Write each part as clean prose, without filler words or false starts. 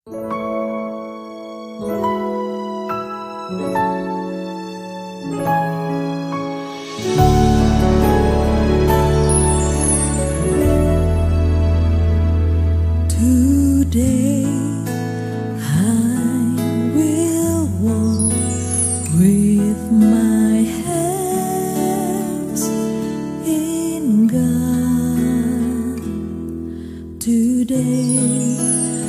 Today I will walk with my hands in God. Today.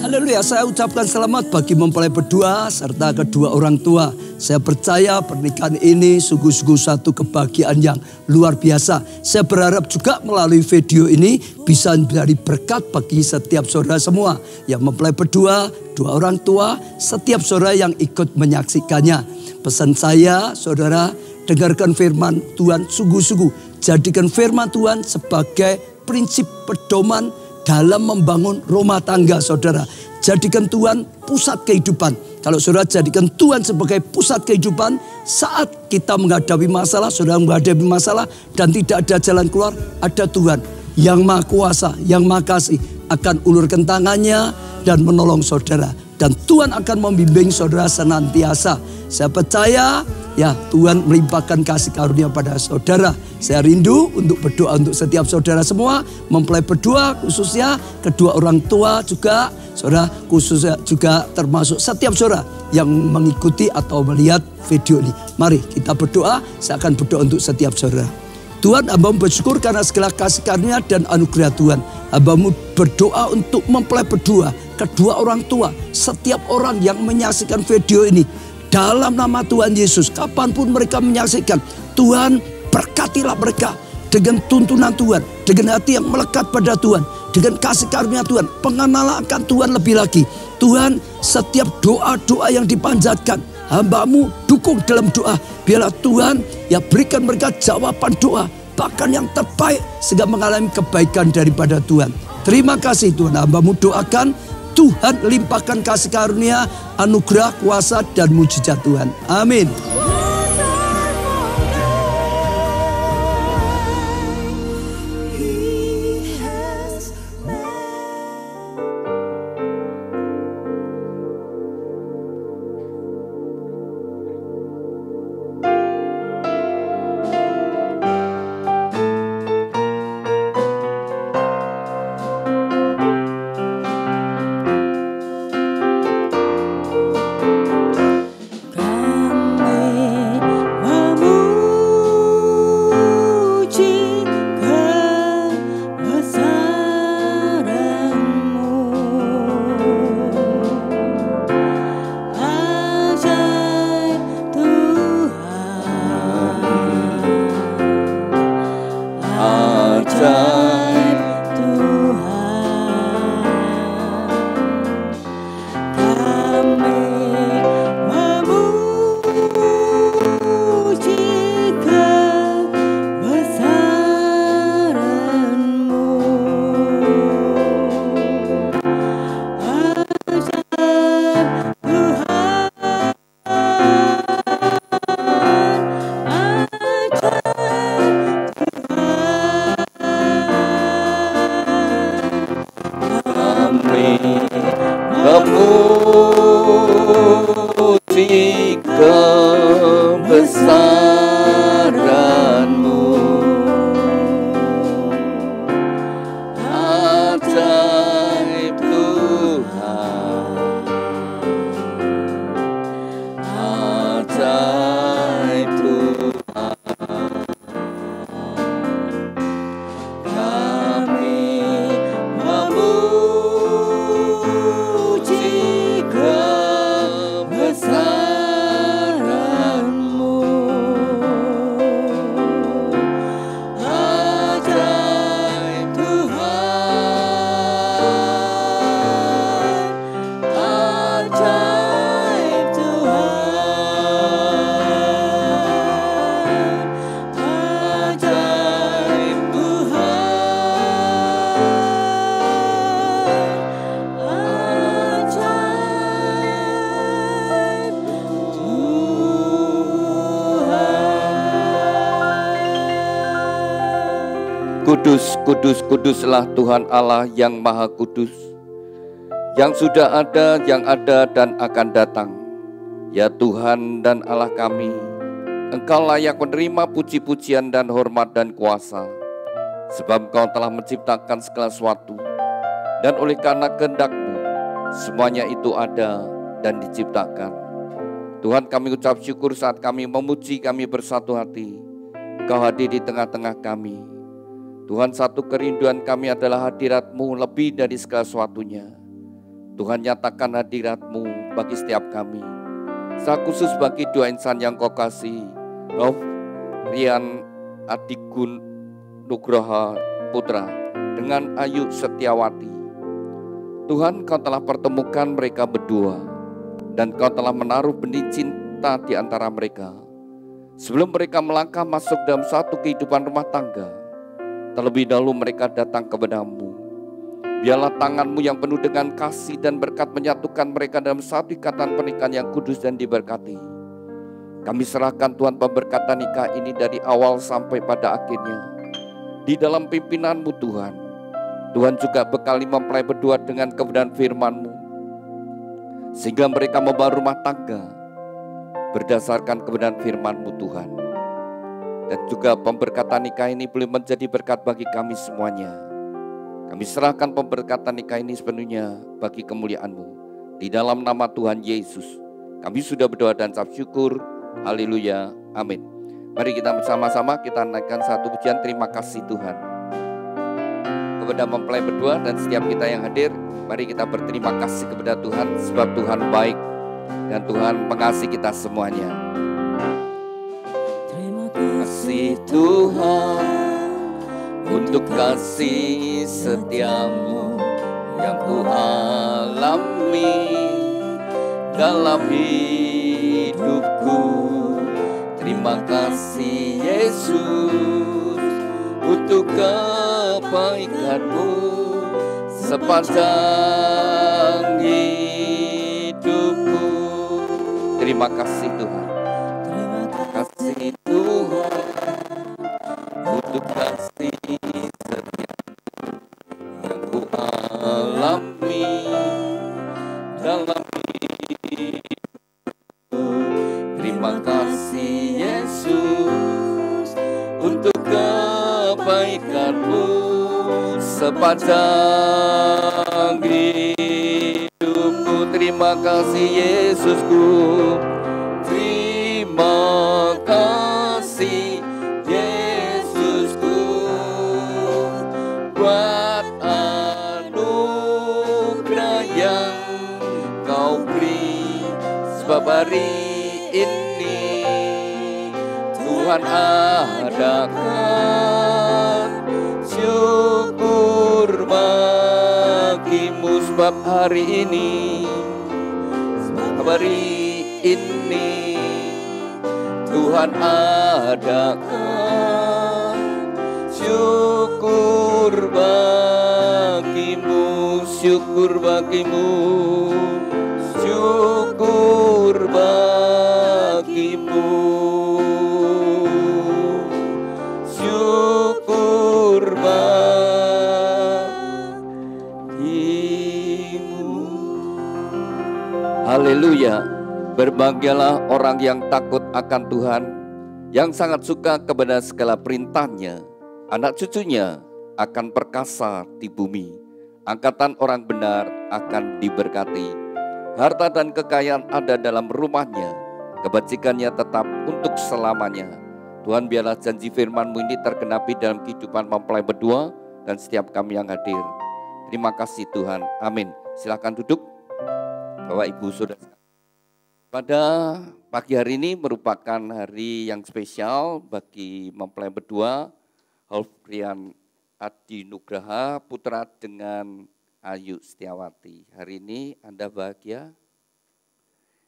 Haleluya, saya ucapkan selamat bagi mempelai berdua serta kedua orang tua. Saya percaya pernikahan ini sungguh-sungguh satu kebahagiaan yang luar biasa. Saya berharap juga melalui video ini bisa menjadi berkat bagi setiap saudara semua yang mempelai berdua, dua orang tua, setiap saudara yang ikut menyaksikannya. Pesan saya, saudara, dengarkan firman Tuhan sungguh-sungguh. Jadikan firman Tuhan sebagai prinsip pedoman dalam membangun rumah tangga saudara. Jadikan Tuhan pusat kehidupan. Kalau saudara jadikan Tuhan sebagai pusat kehidupan, saat kita menghadapi masalah, saudara menghadapi masalah dan tidak ada jalan keluar, ada Tuhan yang Maha Kuasa, yang Maha Kasih akan ulurkan tangannya dan menolong saudara. Dan Tuhan akan membimbing saudara senantiasa. Saya percaya ya Tuhan melimpahkan kasih karunia pada saudara. Saya rindu untuk berdoa untuk setiap saudara semua. Mempelai berdua khususnya, kedua orang tua juga. Saudara khususnya juga termasuk setiap saudara yang mengikuti atau melihat video ini. Mari kita berdoa, saya akan berdoa untuk setiap saudara. Tuhan, hamba-Mu bersyukur karena segala kasih karunia dan anugerah Tuhan. Hamba-Mu berdoa untuk mempelai berdua, kedua orang tua, setiap orang yang menyaksikan video ini. Dalam nama Tuhan Yesus, kapanpun mereka menyaksikan, Tuhan berkatilah mereka dengan tuntunan Tuhan, dengan hati yang melekat pada Tuhan, dengan kasih karunia Tuhan, pengenalan akan Tuhan lebih lagi. Tuhan, setiap doa-doa yang dipanjatkan, hamba-Mu dukung dalam doa. Biarlah Tuhan ya berikan mereka jawaban doa, bahkan yang terbaik sehingga mengalami kebaikan daripada Tuhan. Terima kasih Tuhan, hamba-Mu doakan Tuhan limpahkan kasih karunia, anugerah, kuasa dan mujizat Tuhan. Amin. Kudus, kudus, kuduslah Tuhan Allah yang Maha Kudus. yang sudah ada, yang ada dan akan datang. Ya Tuhan dan Allah kami, Engkau layak menerima puji-pujian dan hormat dan kuasa, sebab Engkau telah menciptakan segala sesuatu, dan oleh karena kehendak-Mu, semuanya itu ada dan diciptakan. Tuhan, kami ucap syukur saat kami memuji, kami bersatu hati. Engkau hadir di tengah-tengah kami. Tuhan, satu kerinduan kami adalah hadirat-Mu lebih dari segala sesuatunya. Tuhan, nyatakan hadirat-Mu bagi setiap kami. Secara khusus bagi dua insan yang Kau kasih, Rian Adigun Nugraha Putra dengan Ayu Setiawati. Tuhan, Kau telah pertemukan mereka berdua, dan Kau telah menaruh benih cinta di antara mereka. Sebelum mereka melangkah masuk dalam satu kehidupan rumah tangga, terlebih dahulu mereka datang kepada-Mu. Biarlah tangan-Mu yang penuh dengan kasih dan berkat menyatukan mereka dalam satu ikatan pernikahan yang kudus dan diberkati. Kami serahkan Tuhan pemberkatan nikah ini dari awal sampai pada akhirnya di dalam pimpinan-Mu Tuhan. Tuhan juga bekali mempelai berdua dengan kebenaran firman-Mu, sehingga mereka membangun rumah tangga berdasarkan kebenaran firman-Mu Tuhan. Dan juga pemberkatan nikah ini boleh menjadi berkat bagi kami semuanya. Kami serahkan pemberkatan nikah ini sepenuhnya bagi kemuliaan-Mu. Di dalam nama Tuhan Yesus, kami sudah berdoa dan ucap syukur. Haleluya. Amin. Mari kita bersama-sama kita naikkan satu pujian terima kasih Tuhan kepada mempelai berdua dan setiap kita yang hadir. Mari kita berterima kasih kepada Tuhan, sebab Tuhan baik dan Tuhan mengasihi kita semuanya. Terima Kasih Tuhan untuk kasih setia-Mu yang ku alami dalam hidupku. Terima kasih Yesus untuk kebaikan-Mu sepanjang hidupku. Terima kasih Tuhan. Terima kasih Tuhan untuk kasih setia yang ku alami dalam hidupku. Terima kasih Yesus untuk kebaikan-Mu sepanjang hidupku. Terima kasih Yesusku. Terima kasih Yesusku buat anugerah yang Kau beri, sebab hari ini Tuhan adakan syukur bagi-Mu, sebab hari ini Tuhan adakan syukur bagi-Mu, syukur bagi-Mu, syukur bagi-Mu, syukur bagi-Mu. Haleluya. Berbahagialah orang yang takut akan Tuhan, yang sangat suka kepada segala perintah-Nya. Anak cucunya akan perkasa di bumi. Angkatan orang benar akan diberkati. Harta dan kekayaan ada dalam rumahnya. Kebajikannya tetap untuk selamanya. Tuhan, biarlah janji firman-Mu ini tergenapi dalam kehidupan mempelai berdua dan setiap kami yang hadir. Terima kasih Tuhan. Amin. Silakan duduk Bapak Ibu Saudara. Pada pagi hari ini merupakan hari yang spesial bagi mempelai berdua Rian Adi Nugraha Putra dengan Ayu Setiawati. Hari ini Anda bahagia?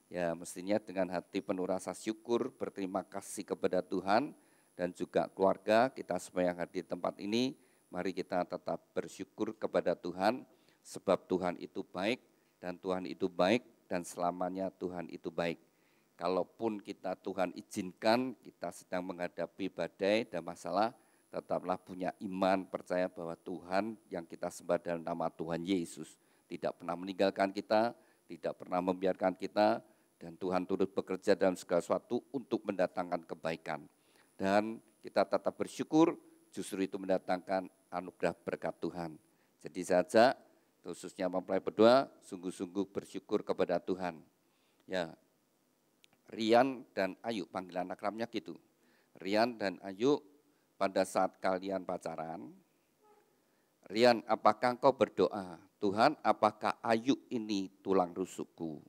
Ya, mestinya dengan hati penuh rasa syukur, berterima kasih kepada Tuhan dan juga keluarga kita semua yang hadir di tempat ini. Mari kita tetap bersyukur kepada Tuhan, sebab Tuhan itu baik dan Tuhan itu baik dan selamanya Tuhan itu baik. Kalaupun kita Tuhan izinkan kita sedang menghadapi badai dan masalah, tetaplah punya iman, percaya bahwa Tuhan yang kita sembah dalam nama Tuhan Yesus tidak pernah meninggalkan kita, tidak pernah membiarkan kita, dan Tuhan turut bekerja dalam segala sesuatu untuk mendatangkan kebaikan. Dan kita tetap bersyukur, justru itu mendatangkan anugerah berkat Tuhan. Jadi saya ajak, khususnya mempelai berdoa, sungguh-sungguh bersyukur kepada Tuhan. Ya, Rian dan Ayu, panggilan akrabnya gitu. Rian dan Ayu, pada saat kalian pacaran, Rian, apakah engkau berdoa, Tuhan, apakah Ayu ini tulang rusukku?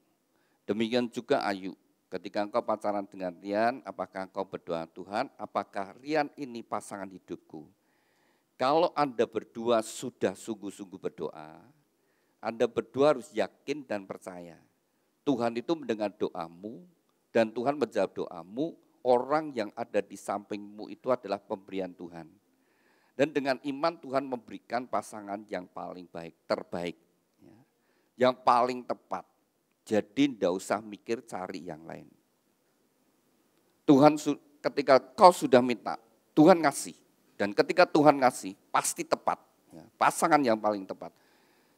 Demikian juga Ayu, ketika engkau pacaran dengan Rian, apakah engkau berdoa, Tuhan, apakah Rian ini pasangan hidupku? Kalau Anda berdua sudah sungguh-sungguh berdoa, Anda berdua harus yakin dan percaya. Tuhan itu mendengar doamu, dan Tuhan menjawab doamu, orang yang ada di sampingmu itu adalah pemberian Tuhan. Dan dengan iman Tuhan memberikan pasangan yang paling baik, terbaik, ya, yang paling tepat. Jadi tidak usah mikir cari yang lain. Tuhan ketika kau sudah minta, Tuhan ngasih. Dan ketika Tuhan ngasih, pasti tepat. Ya, pasangan yang paling tepat.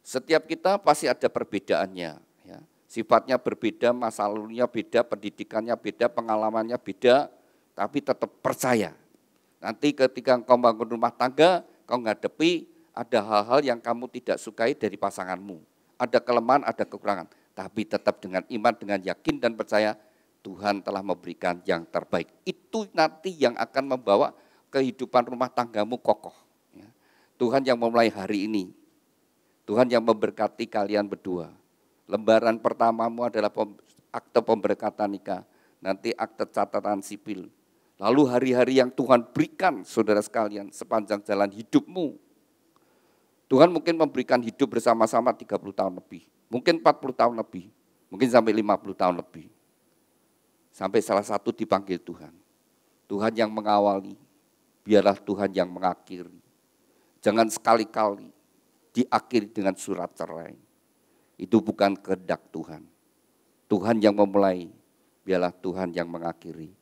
Setiap kita pasti ada perbedaannya. Ya, sifatnya berbeda, masa lalunya beda, pendidikannya beda, pengalamannya beda, tapi tetap percaya. Nanti ketika engkau bangun rumah tangga, kau ngadepi ada hal-hal yang kamu tidak sukai dari pasanganmu. Ada kelemahan, ada kekurangan. Tapi tetap dengan iman, dengan yakin dan percaya, Tuhan telah memberikan yang terbaik. Itu nanti yang akan membawa kehidupan rumah tanggamu kokoh. Tuhan yang memulai hari ini. Tuhan yang memberkati kalian berdua. Lembaran pertamamu adalah akte pemberkatan nikah. Nanti akte catatan sipil. Lalu hari-hari yang Tuhan berikan saudara sekalian sepanjang jalan hidupmu. Tuhan mungkin memberikan hidup bersama-sama 30 tahun lebih. Mungkin 40 tahun lebih. Mungkin sampai 50 tahun lebih. Sampai salah satu dipanggil Tuhan. Tuhan yang mengawali, biarlah Tuhan yang mengakhiri. Jangan sekali-kali diakhiri dengan surat cerai. Itu bukan kehendak Tuhan. Tuhan yang memulai, biarlah Tuhan yang mengakhiri.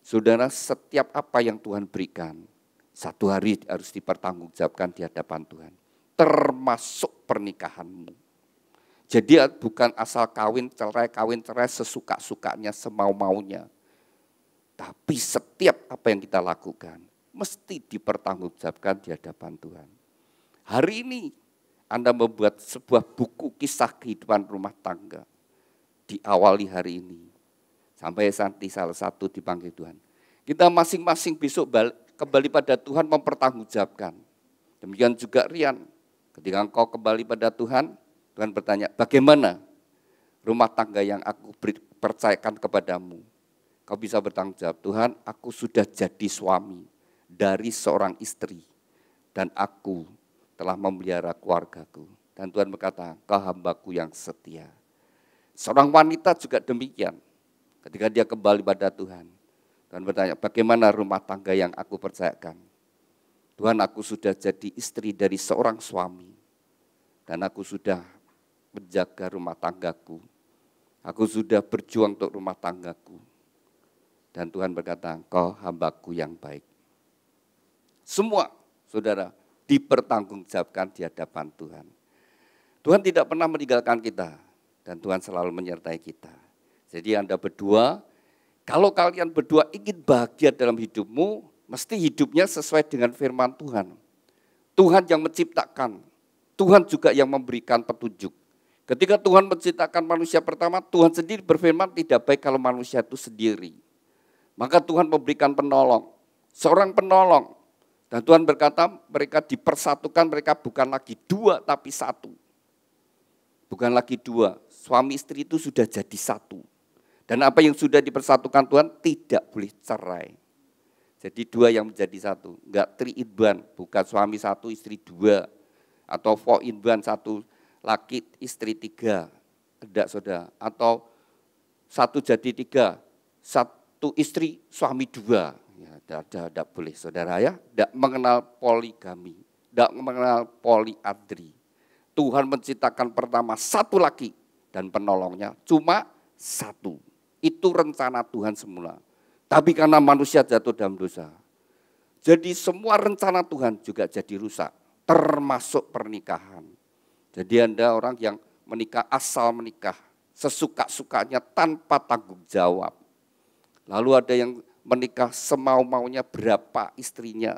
Saudara, setiap apa yang Tuhan berikan, satu hari harus dipertanggungjawabkan di hadapan Tuhan. Termasuk pernikahanmu. Jadi bukan asal kawin cerai sesuka-sukanya, semau-maunya. Tapi setiap apa yang kita lakukan, mesti dipertanggungjawabkan di hadapan Tuhan. Hari ini Anda membuat sebuah buku kisah kehidupan rumah tangga. Diawali hari ini. Sampai nanti salah satu dipanggil Tuhan. Kita masing-masing besok kembali pada Tuhan mempertanggungjawabkan. Demikian juga Rian. Ketika engkau kembali pada Tuhan, Tuhan bertanya, bagaimana rumah tangga yang aku percayakan kepadamu? Kau bisa bertanggung jawab, Tuhan, aku sudah jadi suami dari seorang istri. Dan aku telah memelihara keluargaku. Dan Tuhan berkata, kau hambaku yang setia. Seorang wanita juga demikian. Ketika dia kembali pada Tuhan, Tuhan bertanya, bagaimana rumah tangga yang aku percayakan? Tuhan, aku sudah jadi istri dari seorang suami. Dan aku sudah menjaga rumah tanggaku. Aku sudah berjuang untuk rumah tanggaku. Dan Tuhan berkata, engkau hambaku yang baik. Semua, saudara, dipertanggungjawabkan di hadapan Tuhan. Tuhan tidak pernah meninggalkan kita. Dan Tuhan selalu menyertai kita. Jadi Anda berdua, kalau kalian berdua ingin bahagia dalam hidupmu, mesti hidupnya sesuai dengan firman Tuhan. Tuhan yang menciptakan, Tuhan juga yang memberikan petunjuk. Ketika Tuhan menciptakan manusia pertama, Tuhan sendiri berfirman tidak baik kalau manusia itu sendiri. Maka Tuhan memberikan penolong, seorang penolong. Dan Tuhan berkata mereka dipersatukan, mereka bukan lagi dua tapi satu. Bukan lagi dua, suami istri itu sudah jadi satu. Dan apa yang sudah dipersatukan Tuhan tidak boleh cerai. Jadi dua yang menjadi satu, enggak 3 in 1, bukan suami satu istri 2. Atau 4 in 1, satu laki istri 3. Enggak saudara, atau 1 jadi 3, 1 istri suami 2. Ya, tidak boleh saudara ya, tidak mengenal poligami, tidak mengenal poliandri. Tuhan menciptakan pertama satu laki dan penolongnya cuma satu. Itu rencana Tuhan semula. Tapi karena manusia jatuh dalam dosa, jadi semua rencana Tuhan juga jadi rusak, termasuk pernikahan. Jadi Anda orang yang menikah asal menikah, sesuka-sukanya tanpa tanggung jawab. Lalu ada yang menikah semau-maunya, berapa istrinya,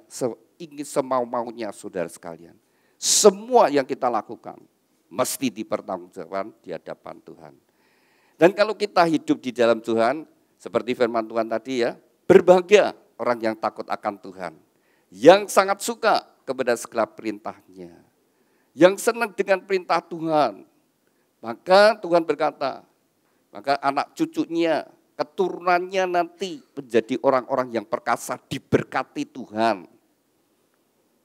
ingin semau-maunya, saudara sekalian. Semua yang kita lakukan mesti dipertanggungjawabkan di hadapan Tuhan. Dan kalau kita hidup di dalam Tuhan, seperti firman Tuhan tadi ya, berbahagia orang yang takut akan Tuhan, yang sangat suka kepada segala perintah-Nya, yang senang dengan perintah Tuhan. Maka Tuhan berkata, maka anak cucunya, keturunannya nanti menjadi orang-orang yang perkasa, diberkati Tuhan.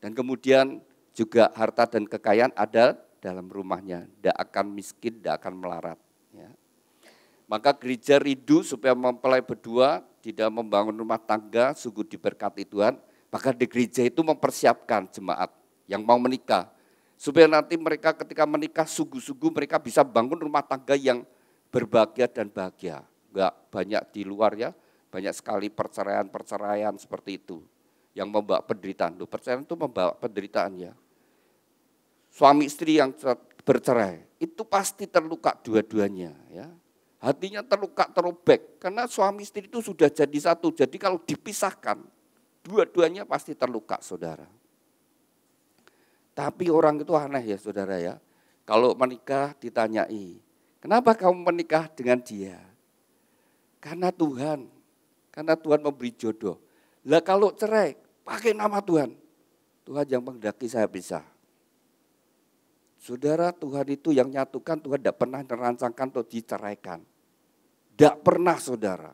Dan kemudian juga harta dan kekayaan ada dalam rumahnya, tidak akan miskin, tidak akan melarat. Ya. Maka gereja rindu supaya mempelai berdua tidak membangun rumah tangga, sungguh diberkati Tuhan. Maka di gereja itu mempersiapkan jemaat yang mau menikah. Supaya nanti mereka ketika menikah sungguh-sungguh mereka bisa bangun rumah tangga yang berbahagia dan bahagia. Enggak banyak di luar ya, banyak sekali perceraian-perceraian seperti itu. Yang membawa penderitaan. Perceraian itu membawa penderitaan ya. Suami istri yang bercerai, itu pasti terluka dua-duanya ya. Hatinya terluka, terobek. Karena suami istri itu sudah jadi satu. Jadi kalau dipisahkan, dua-duanya pasti terluka, saudara. Tapi orang itu aneh ya, saudara ya. Kalau menikah ditanyai, kenapa kamu menikah dengan dia? Karena Tuhan memberi jodoh. Lah kalau cerai, pakai nama Tuhan. Tuhan yang menghendaki saya pisah. Saudara, Tuhan itu yang nyatukan, Tuhan tidak pernah merancangkan atau diceraikan. Tidak pernah, saudara.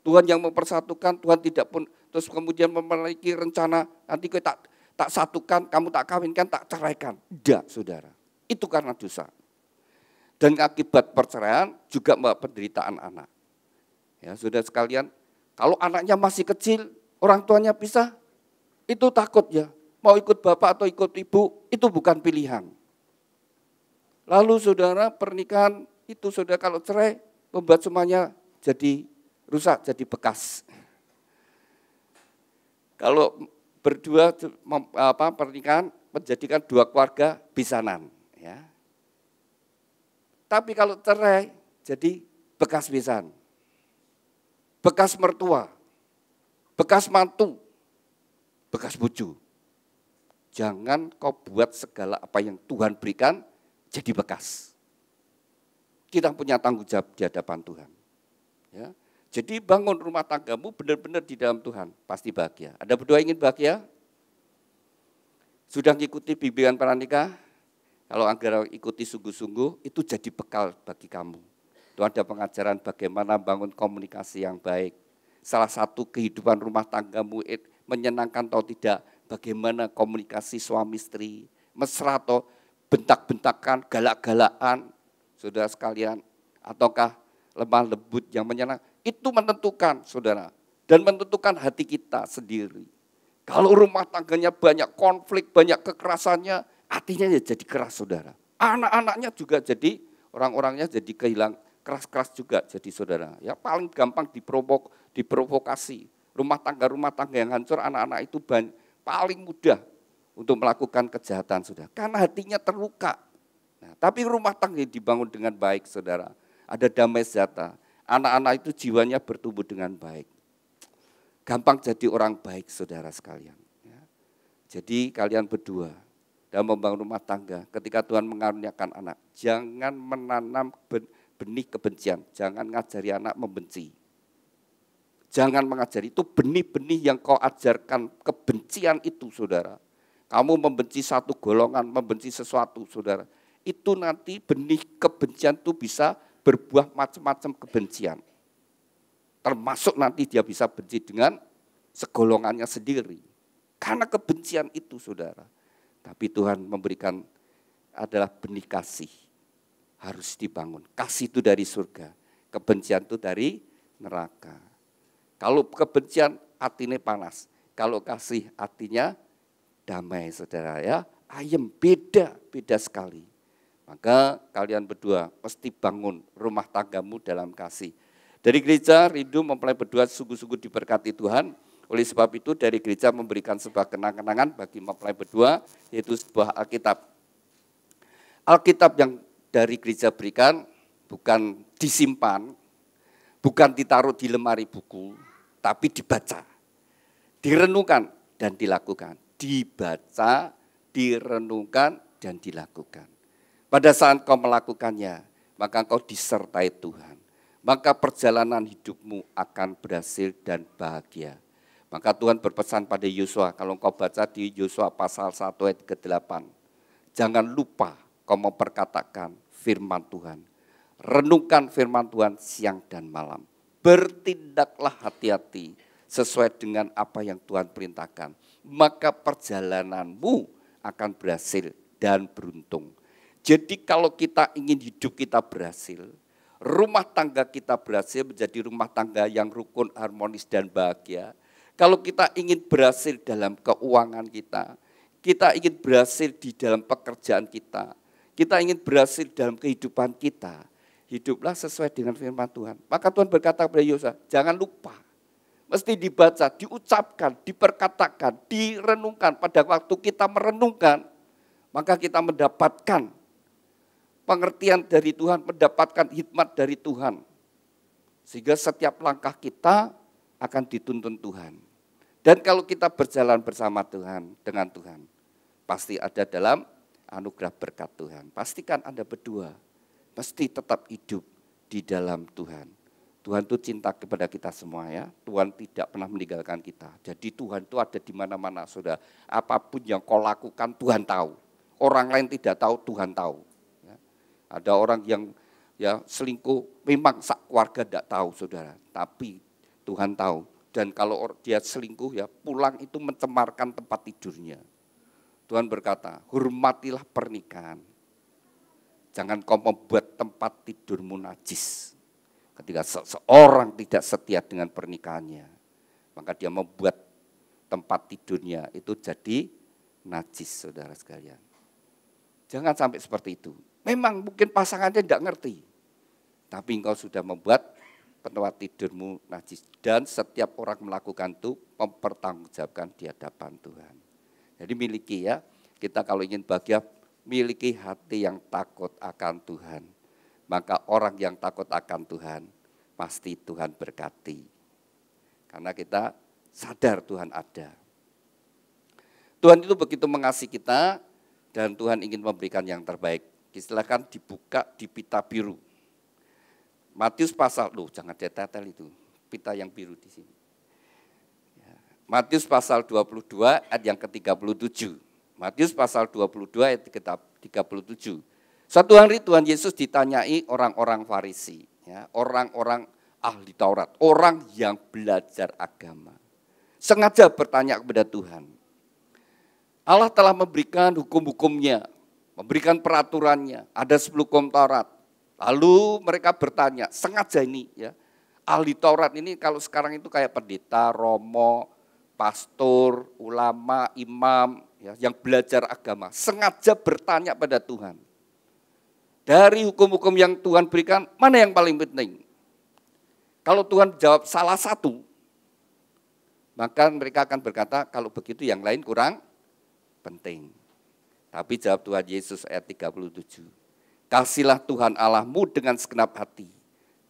Tuhan yang mempersatukan, Tuhan tidak pun terus kemudian memiliki rencana nanti kita tak satukan, kamu tak kawinkan, tak ceraikan. Tidak, saudara. Itu karena dosa. Dan akibat perceraian juga membawa penderitaan anak. Ya, saudara sekalian, kalau anaknya masih kecil, orang tuanya pisah, itu takut ya. Mau ikut bapak atau ikut ibu, itu bukan pilihan. Lalu saudara, pernikahan itu saudara kalau cerai, membuat semuanya jadi rusak, jadi bekas. Kalau berdua pernikahan menjadikan dua keluarga bisanan, ya. Tapi kalau cerai jadi bekas bisan, bekas mertua, bekas mantu, bekas bucu. Jangan kau buat segala apa yang Tuhan berikan jadi bekas. Kita punya tanggung jawab di hadapan Tuhan. Ya. Jadi bangun rumah tanggamu benar-benar di dalam Tuhan, pasti bahagia. Ada berdua ingin bahagia? Sudah mengikuti bimbingan pranikah? Kalau agar ikuti sungguh-sungguh, itu jadi bekal bagi kamu. Itu ada pengajaran bagaimana bangun komunikasi yang baik. Salah satu kehidupan rumah tanggamu menyenangkan atau tidak, bagaimana komunikasi suami istri, mesra atau bentak-bentakan, galak-galakan, saudara sekalian, ataukah lemah lembut yang menyenangkan. Itu menentukan, saudara, dan menentukan hati kita sendiri. Kalau rumah tangganya banyak konflik, banyak kekerasannya, hatinya ya jadi keras, saudara. Anak-anaknya juga jadi, orang-orangnya jadi kehilang keras-keras juga jadi, saudara. Ya paling gampang diprovokasi. Rumah tangga yang hancur, anak-anak itu paling mudah untuk melakukan kejahatan, saudara. Karena hatinya terluka. Nah, tapi rumah tangga dibangun dengan baik, saudara. Ada damai sejahtera. Anak-anak itu jiwanya bertumbuh dengan baik. Gampang jadi orang baik, saudara sekalian. Ya. Jadi kalian berdua dalam membangun rumah tangga, ketika Tuhan mengaruniakan anak, jangan menanam benih kebencian, jangan ngajari anak membenci. Jangan mengajari, itu benih-benih yang kau ajarkan kebencian itu, saudara. Kamu membenci satu golongan, membenci sesuatu, saudara. Itu nanti benih kebencian itu bisa berbuah macam-macam kebencian. Termasuk nanti dia bisa benci dengan segolongannya sendiri. Karena kebencian itu, saudara. Tapi Tuhan memberikan adalah benih kasih. Harus dibangun. Kasih itu dari surga. Kebencian itu dari neraka. Kalau kebencian hatinya panas. Kalau kasih hatinya damai, saudara ya. Ayem, beda sekali. Maka kalian berdua mesti bangun rumah tanggamu dalam kasih. Dari gereja rindu mempelai berdua sungguh-sungguh diberkati Tuhan. Oleh sebab itu dari gereja memberikan sebuah kenang-kenangan bagi mempelai berdua, yaitu sebuah Alkitab. Alkitab yang dari gereja berikan bukan disimpan, bukan ditaruh di lemari buku, tapi dibaca, direnungkan dan dilakukan. Dibaca, direnungkan dan dilakukan. Pada saat kau melakukannya, maka kau disertai Tuhan. Maka perjalanan hidupmu akan berhasil dan bahagia. Maka Tuhan berpesan pada Yosua, kalau kau baca di Yosua pasal 1 ayat ke-8, jangan lupa kau memperkatakan firman Tuhan. Renungkan firman Tuhan siang dan malam. Bertindaklah hati-hati sesuai dengan apa yang Tuhan perintahkan. Maka perjalananmu akan berhasil dan beruntung. Jadi kalau kita ingin hidup kita berhasil, rumah tangga kita berhasil menjadi rumah tangga yang rukun, harmonis dan bahagia. Kalau kita ingin berhasil dalam keuangan kita ingin berhasil di dalam pekerjaan kita ingin berhasil dalam kehidupan kita, hiduplah sesuai dengan firman Tuhan. Maka Tuhan berkata kepada Yosua, jangan lupa, mesti dibaca, diucapkan, diperkatakan, direnungkan. Pada waktu kita merenungkan, maka kita mendapatkan pengertian dari Tuhan, mendapatkan hikmat dari Tuhan. Sehingga setiap langkah kita akan dituntun Tuhan. Dan kalau kita berjalan bersama Tuhan, dengan Tuhan, pasti ada dalam anugerah berkat Tuhan. Pastikan Anda berdua, pasti tetap hidup di dalam Tuhan. Tuhan itu cinta kepada kita semua ya. Tuhan tidak pernah meninggalkan kita. Jadi Tuhan itu ada di mana-mana, saudara. Apapun yang kau lakukan Tuhan tahu. Orang lain tidak tahu, Tuhan tahu. Ya. Ada orang yang selingkuh, memang sak keluarga tidak tahu, saudara. Tapi Tuhan tahu. Dan kalau dia selingkuh pulang itu mencemarkan tempat tidurnya. Tuhan berkata, hormatilah pernikahan. Jangan kau membuat tempat tidurmu najis. Ketika seseorang tidak setia dengan pernikahannya, maka dia membuat tempat tidurnya itu jadi najis, saudara sekalian. Jangan sampai seperti itu. Memang mungkin pasangannya tidak ngerti, tapi engkau sudah membuat tempat tidurmu najis. Dan setiap orang melakukan itu mempertanggungjawabkan di hadapan Tuhan. Jadi miliki kita kalau ingin bahagia, miliki hati yang takut akan Tuhan. Maka orang yang takut akan Tuhan, pasti Tuhan berkati. Karena kita sadar Tuhan ada. Tuhan itu begitu mengasihi kita, dan Tuhan ingin memberikan yang terbaik. Silakan dibuka di pita biru. Matius pasal, jangan detail itu, pita yang biru di sini. Matius pasal 22 ayat yang ke-37. Matius pasal 22 ayat ke-37. Suatu hari Tuhan Yesus ditanyai orang-orang Farisi, orang-orang ahli Taurat, orang yang belajar agama. Sengaja bertanya kepada Tuhan. Allah telah memberikan hukum-hukumnya, memberikan peraturannya, ada 10 hukum Taurat. Lalu mereka bertanya, sengaja ini ahli Taurat ini kalau sekarang itu kayak pendeta, romo, pastor, ulama, imam, yang belajar agama. Sengaja bertanya pada Tuhan. Dari hukum-hukum yang Tuhan berikan, mana yang paling penting? Kalau Tuhan jawab salah satu, maka mereka akan berkata, kalau begitu yang lain kurang penting. Tapi jawab Tuhan Yesus ayat 37. Kasihlah Tuhan Allahmu dengan segenap hati,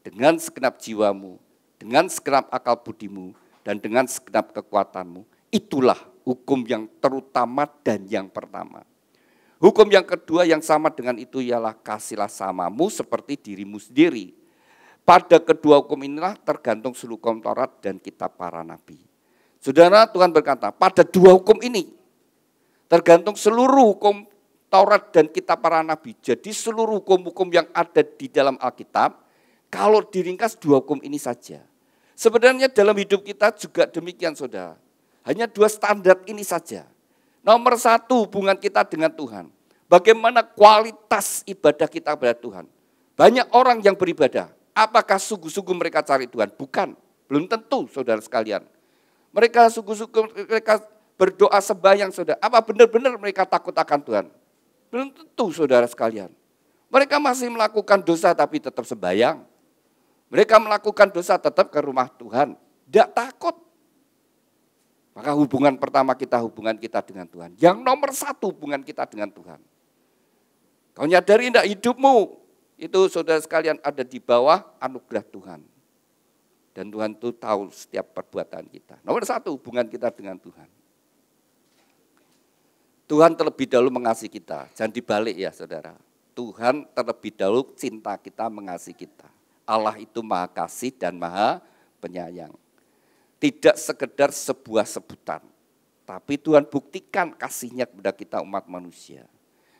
dengan segenap jiwamu, dengan segenap akal budimu, dan dengan segenap kekuatanmu. Itulah hukum yang terutama dan yang pertama. Hukum yang kedua yang sama dengan itu ialah kasihlah samamu seperti dirimu sendiri. Pada kedua hukum inilah tergantung seluruh hukum Taurat dan kitab para nabi. Saudara, Tuhan berkata, pada dua hukum ini tergantung seluruh hukum Taurat dan kitab para nabi. Jadi seluruh hukum-hukum yang ada di dalam Alkitab, kalau diringkas dua hukum ini saja. Sebenarnya dalam hidup kita juga demikian, saudara. Hanya dua standar ini saja. Nomor satu, hubungan kita dengan Tuhan. Bagaimana kualitas ibadah kita kepada Tuhan. Banyak orang yang beribadah. Apakah sungguh-sungguh mereka cari Tuhan? Bukan, belum tentu, saudara sekalian. Mereka sungguh-sungguh, mereka berdoa sembahyang, saudara. Apa benar-benar mereka takut akan Tuhan? Belum tentu, saudara sekalian. Mereka masih melakukan dosa tapi tetap sembahyang. Mereka melakukan dosa tetap ke rumah Tuhan. Tidak takut. Maka hubungan pertama kita, hubungan kita dengan Tuhan. Yang nomor satu hubungan kita dengan Tuhan. Kau nyadari enggak hidupmu itu saudara sekalian ada di bawah anugerah Tuhan. Dan Tuhan itu tahu setiap perbuatan kita. Nomor satu, hubungan kita dengan Tuhan. Tuhan terlebih dahulu mengasihi kita. Jangan dibalik ya saudara. Tuhan terlebih dahulu cinta kita, mengasihi kita. Allah itu maha kasih dan maha penyayang. Tidak sekedar sebuah sebutan. Tapi Tuhan buktikan kasihnya kepada kita umat manusia.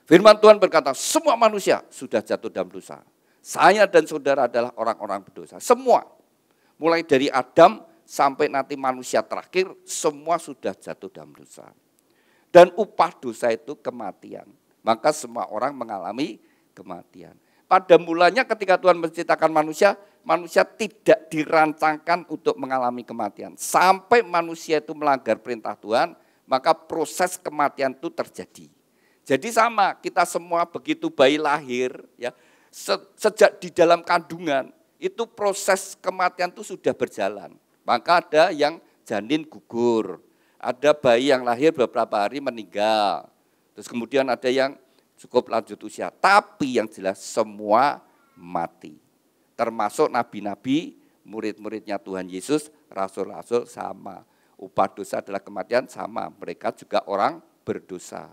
Firman Tuhan berkata, semua manusia sudah jatuh dalam dosa. Saya dan saudara adalah orang-orang berdosa. Semua. Mulai dari Adam sampai nanti manusia terakhir, semua sudah jatuh dalam dosa. Dan upah dosa itu kematian. Maka semua orang mengalami kematian. Pada mulanya ketika Tuhan menciptakan manusia, manusia tidak dirancangkan untuk mengalami kematian. Sampai manusia itu melanggar perintah Tuhan, maka proses kematian itu terjadi. Jadi sama, kita semua begitu bayi lahir, ya, sejak di dalam kandungan, itu proses kematian itu sudah berjalan. Maka ada yang janin gugur, ada bayi yang lahir beberapa hari meninggal, terus kemudian ada yang cukup lanjut usia. Tapi yang jelas semua mati. Termasuk nabi-nabi, murid-muridnya Tuhan Yesus, rasul-rasul sama. Upah dosa adalah kematian sama. Mereka juga orang berdosa.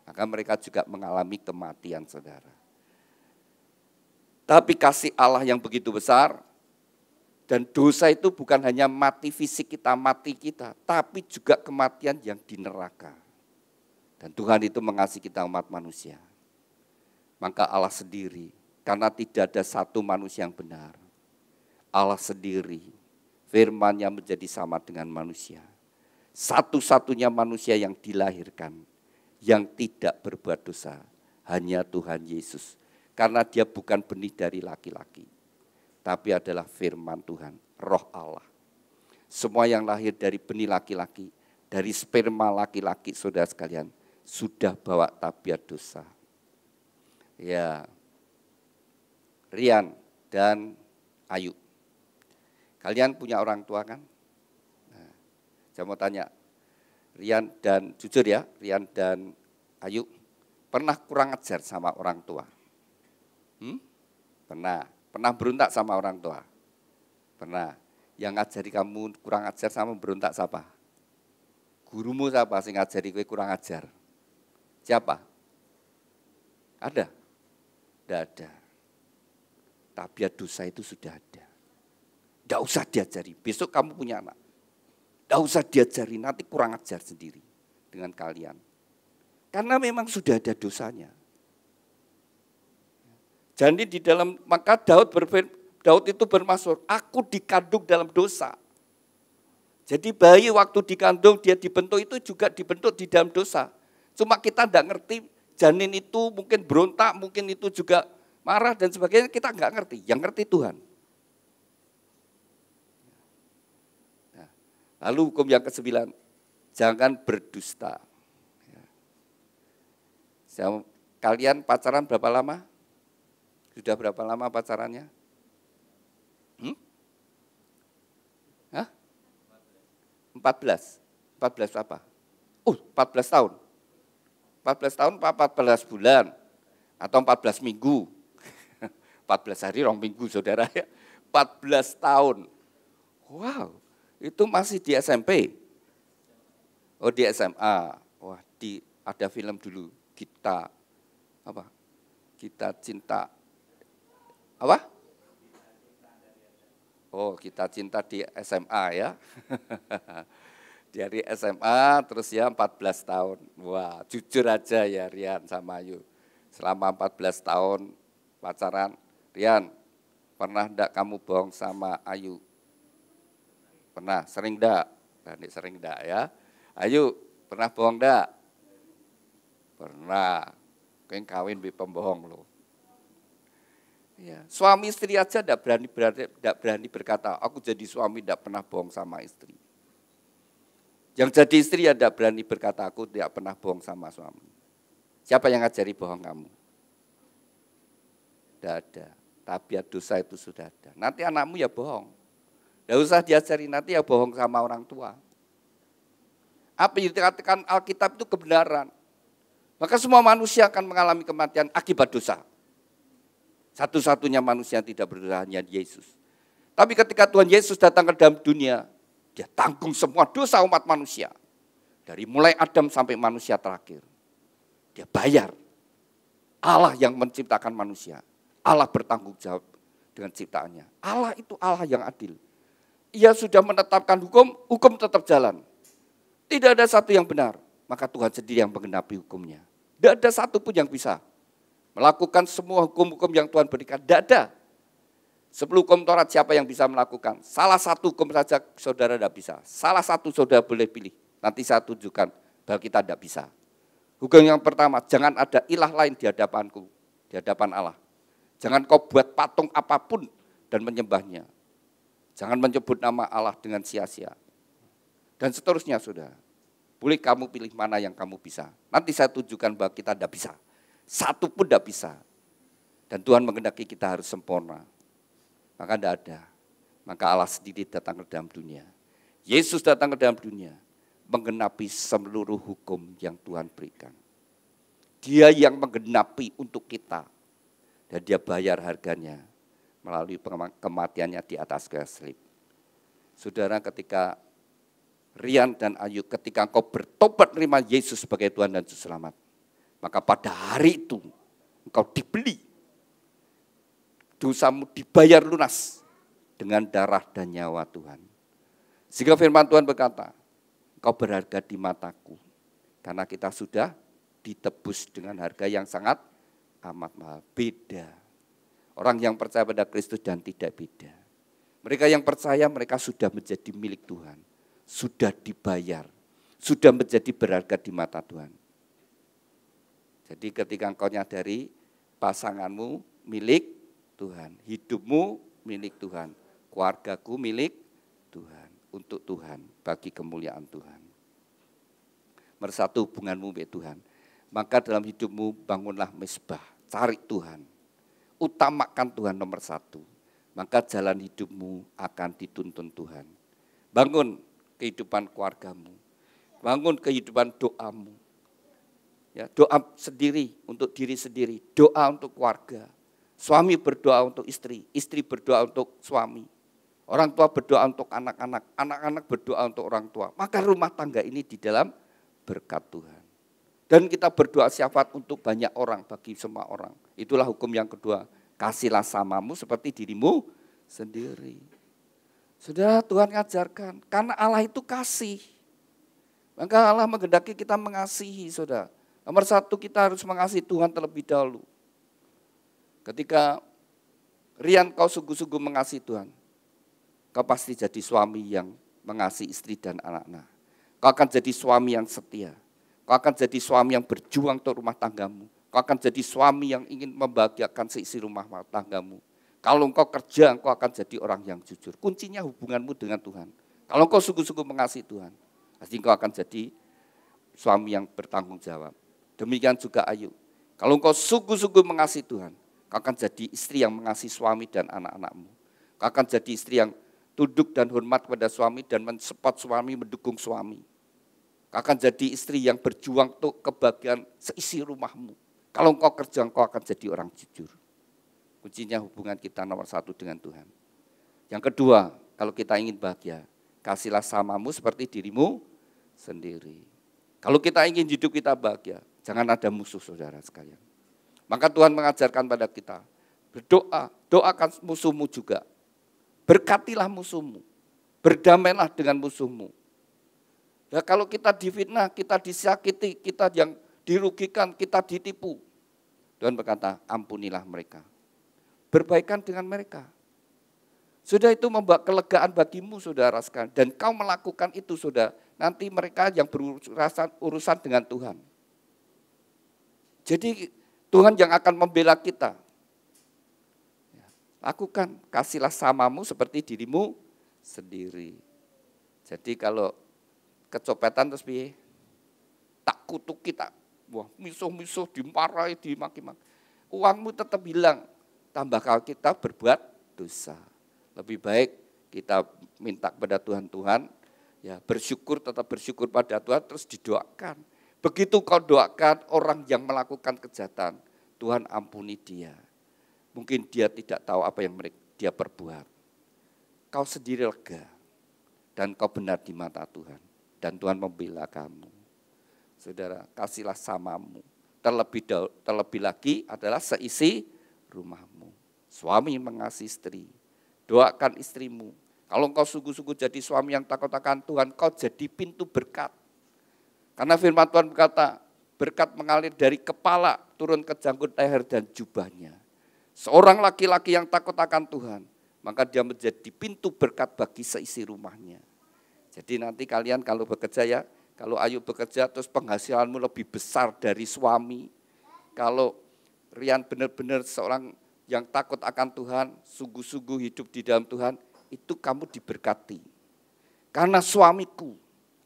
Maka mereka juga mengalami kematian saudara. Tapi kasih Allah yang begitu besar, dan dosa itu bukan hanya mati fisik kita, mati kita, tapi juga kematian yang di neraka. Dan Tuhan itu mengasihi kita umat manusia. Maka Allah sendiri, karena tidak ada satu manusia yang benar. Allah sendiri, firman-Nya menjadi sama dengan manusia. Satu-satunya manusia yang dilahirkan, yang tidak berbuat dosa, hanya Tuhan Yesus. Karena dia bukan benih dari laki-laki, tapi adalah firman Tuhan, roh Allah. Semua yang lahir dari benih laki-laki, dari sperma laki-laki saudara sekalian, sudah bawa tabiat dosa. Ya, Rian dan Ayu, kalian punya orang tua kan? Nah, saya mau tanya, Rian dan, jujur ya, Rian dan Ayu, pernah kurang ajar sama orang tua? Pernah berontak sama orang tua? Pernah. Yang ngajari kamu kurang ajar sama berontak siapa? Gurumu siapa sing ngajari kowe kurang ajar? Siapa? Ada? Tidak ada. Tabiat dosa itu sudah ada. Tidak usah diajari. Besok kamu punya anak. Tidak usah diajari, nanti kurang ajar sendiri dengan kalian. Karena memang sudah ada dosanya. Jadi di dalam, maka Daud itu bermaksud, aku dikandung dalam dosa. Jadi bayi waktu dikandung dia dibentuk itu juga dibentuk di dalam dosa. Cuma kita tidak ngerti, janin itu mungkin berontak, mungkin itu juga marah dan sebagainya, kita nggak ngerti. Yang ngerti Tuhan. Nah, lalu hukum yang ke-9, jangan berdusta. Kalian pacaran berapa lama? Sudah berapa lama pacarannya? 14. 14 apa? 14 tahun. 14 tahun apa 14 bulan? Atau 14 minggu? 14 hari, 2 minggu saudara ya. 14 tahun. Wow, itu masih di SMP? Oh di SMA. Wah, ada film dulu, Kita Cinta. Apa? Oh, Kita Cinta di SMA ya. Dari SMA terus ya 14 tahun. Wah, jujur aja ya Rian sama Ayu. Selama 14 tahun pacaran, Rian, pernah enggak kamu bohong sama Ayu? Pernah, sering enggak? Nah, sering enggak ya? Ayu, pernah bohong enggak? Pernah. Kau kawin bi pembohong loh. Ya, suami istri aja tidak berani berkata, aku jadi suami tidak pernah bohong sama istri. Yang jadi istri ya tidak berani berkata, aku tidak pernah bohong sama suami. Siapa yang ngajari bohong kamu? Tidak ada. Tabiat dosa itu sudah ada. Nanti anakmu ya bohong. Tidak usah diajari, nanti ya bohong sama orang tua. Apa yang dikatakan Alkitab itu kebenaran. Maka semua manusia akan mengalami kematian akibat dosa. Satu-satunya manusia yang tidak berdosa hanya Yesus. Tapi ketika Tuhan Yesus datang ke dalam dunia, dia tanggung semua dosa umat manusia. Dari mulai Adam sampai manusia terakhir. Dia bayar. Allah yang menciptakan manusia. Allah bertanggung jawab dengan ciptaannya. Allah itu Allah yang adil. Ia sudah menetapkan hukum, hukum tetap jalan. Tidak ada satu yang benar. Maka Tuhan sendiri yang menggenapi hukumnya. Tidak ada satu pun yang bisa melakukan semua hukum-hukum yang Tuhan berikan. Tidak ada. 10 hukum Taurat siapa yang bisa melakukan? Salah satu hukum saja saudara tidak bisa. Salah satu saudara boleh pilih. Nanti saya tunjukkan bahwa kita tidak bisa. Hukum yang pertama, jangan ada ilah lain di hadapanku, di hadapan Allah. Jangan kau buat patung apapun dan menyembahnya. Jangan menyebut nama Allah dengan sia-sia. Dan seterusnya saudara. Boleh kamu pilih mana yang kamu bisa. Nanti saya tunjukkan bahwa kita tidak bisa. Satu pun tidak bisa. Dan Tuhan menghendaki kita harus sempurna. Maka tidak ada. Maka Allah sendiri datang ke dalam dunia. Yesus datang ke dalam dunia. Menggenapi seluruh hukum yang Tuhan berikan. Dia yang menggenapi untuk kita. Dan dia bayar harganya. Melalui kematiannya di atas kayu salib. Saudara, ketika Rian dan Ayu, ketika engkau bertobat menerima Yesus sebagai Tuhan dan Juru Selamat, maka pada hari itu engkau dibeli. Dosamu dibayar lunas dengan darah dan nyawa Tuhan. Sehingga firman Tuhan berkata, engkau berharga di mataku. Karena kita sudah ditebus dengan harga yang sangat amat mahal. Beda. Orang yang percaya pada Kristus dan tidak beda. Mereka yang percaya mereka sudah menjadi milik Tuhan. Sudah dibayar. Sudah menjadi berharga di mata Tuhan. Jadi ketika engkau nyadari pasanganmu milik Tuhan. Hidupmu milik Tuhan. Keluargaku milik Tuhan. Untuk Tuhan. Bagi kemuliaan Tuhan. Mersatu hubunganmu dengan Tuhan. Maka dalam hidupmu bangunlah mezbah. Cari Tuhan. Utamakan Tuhan nomor 1. Maka jalan hidupmu akan dituntun Tuhan. Bangun kehidupan keluargamu. Bangun kehidupan doamu. Ya, doa sendiri untuk diri sendiri. Doa untuk keluarga. Suami berdoa untuk istri. Istri berdoa untuk suami. Orang tua berdoa untuk anak-anak. Anak-anak berdoa untuk orang tua. Maka rumah tangga ini di dalam berkat Tuhan. Dan kita berdoa syafaat untuk banyak orang, bagi semua orang. Itulah hukum yang kedua. Kasihlah samamu seperti dirimu sendiri. Sudah Tuhan ngajarkan, karena Allah itu kasih. Maka Allah menghendaki kita mengasihi, saudara. Nomor 1 kita harus mengasihi Tuhan terlebih dahulu. Ketika Rian kau sungguh-sungguh mengasihi Tuhan, kau pasti jadi suami yang mengasihi istri dan anak-anak. Kau akan jadi suami yang setia. Kau akan jadi suami yang berjuang untuk rumah tanggamu. Kau akan jadi suami yang ingin membahagiakan seisi rumah tanggamu. Kalau engkau kerja, engkau akan jadi orang yang jujur. Kuncinya hubunganmu dengan Tuhan. Kalau engkau sungguh-sungguh mengasihi Tuhan, pasti engkau akan jadi suami yang bertanggung jawab. Demikian juga Ayu. Kalau engkau sungguh-sungguh mengasihi Tuhan, engkau akan jadi istri yang mengasihi suami dan anak-anakmu. Engkau akan jadi istri yang tunduk dan hormat kepada suami dan mensupport suami, mendukung suami. Engkau akan jadi istri yang berjuang untuk kebahagiaan seisi rumahmu. Kalau engkau kerja, engkau akan jadi orang jujur. Kuncinya hubungan kita nomor 1 dengan Tuhan. Yang kedua, kalau kita ingin bahagia, kasihlah samamu seperti dirimu sendiri. Kalau kita ingin hidup kita bahagia, jangan ada musuh saudara sekalian. Maka Tuhan mengajarkan pada kita, berdoa, doakan musuhmu juga. Berkatilah musuhmu, berdamailah dengan musuhmu. Ya, kalau kita difitnah, kita disakiti, kita yang dirugikan, kita ditipu. Tuhan berkata, ampunilah mereka. Berbaikan dengan mereka. Sudah itu membawa kelegaan bagimu saudara sekalian. Dan kau melakukan itu saudara. Nanti mereka yang berurusan dengan Tuhan. Jadi Tuhan yang akan membela kita. Lakukan, kasihlah samamu seperti dirimu sendiri. Jadi kalau kecopetan terus piye? Tak kutuk kita. Wah, misuh-misuh, dimarahi, dimaki-maki. Uangmu tetap hilang. Tambah kalau kita berbuat dosa. Lebih baik kita minta kepada Tuhan, ya bersyukur, tetap bersyukur pada Tuhan, terus didoakan. Begitu kau doakan orang yang melakukan kejahatan, Tuhan ampuni dia. Mungkin dia tidak tahu apa yang dia perbuat. Kau sendiri lega dan kau benar di mata Tuhan. Dan Tuhan membela kamu. Saudara, kasihlah samamu. Terlebih lagi adalah seisi rumahmu. Suami mengasihi istri. Doakan istrimu. Kalau engkau sungguh-sungguh jadi suami yang takut akan Tuhan, kau jadi pintu berkat. Karena firman Tuhan berkata, berkat mengalir dari kepala turun ke janggut leher dan jubahnya. Seorang laki-laki yang takut akan Tuhan, maka dia menjadi pintu berkat bagi seisi rumahnya. Jadi nanti kalian kalau bekerja ya, kalau Ayu bekerja terus penghasilanmu lebih besar dari suami. Kalau Rian benar-benar seorang yang takut akan Tuhan, sungguh-sungguh hidup di dalam Tuhan, itu kamu diberkati. Karena suamiku,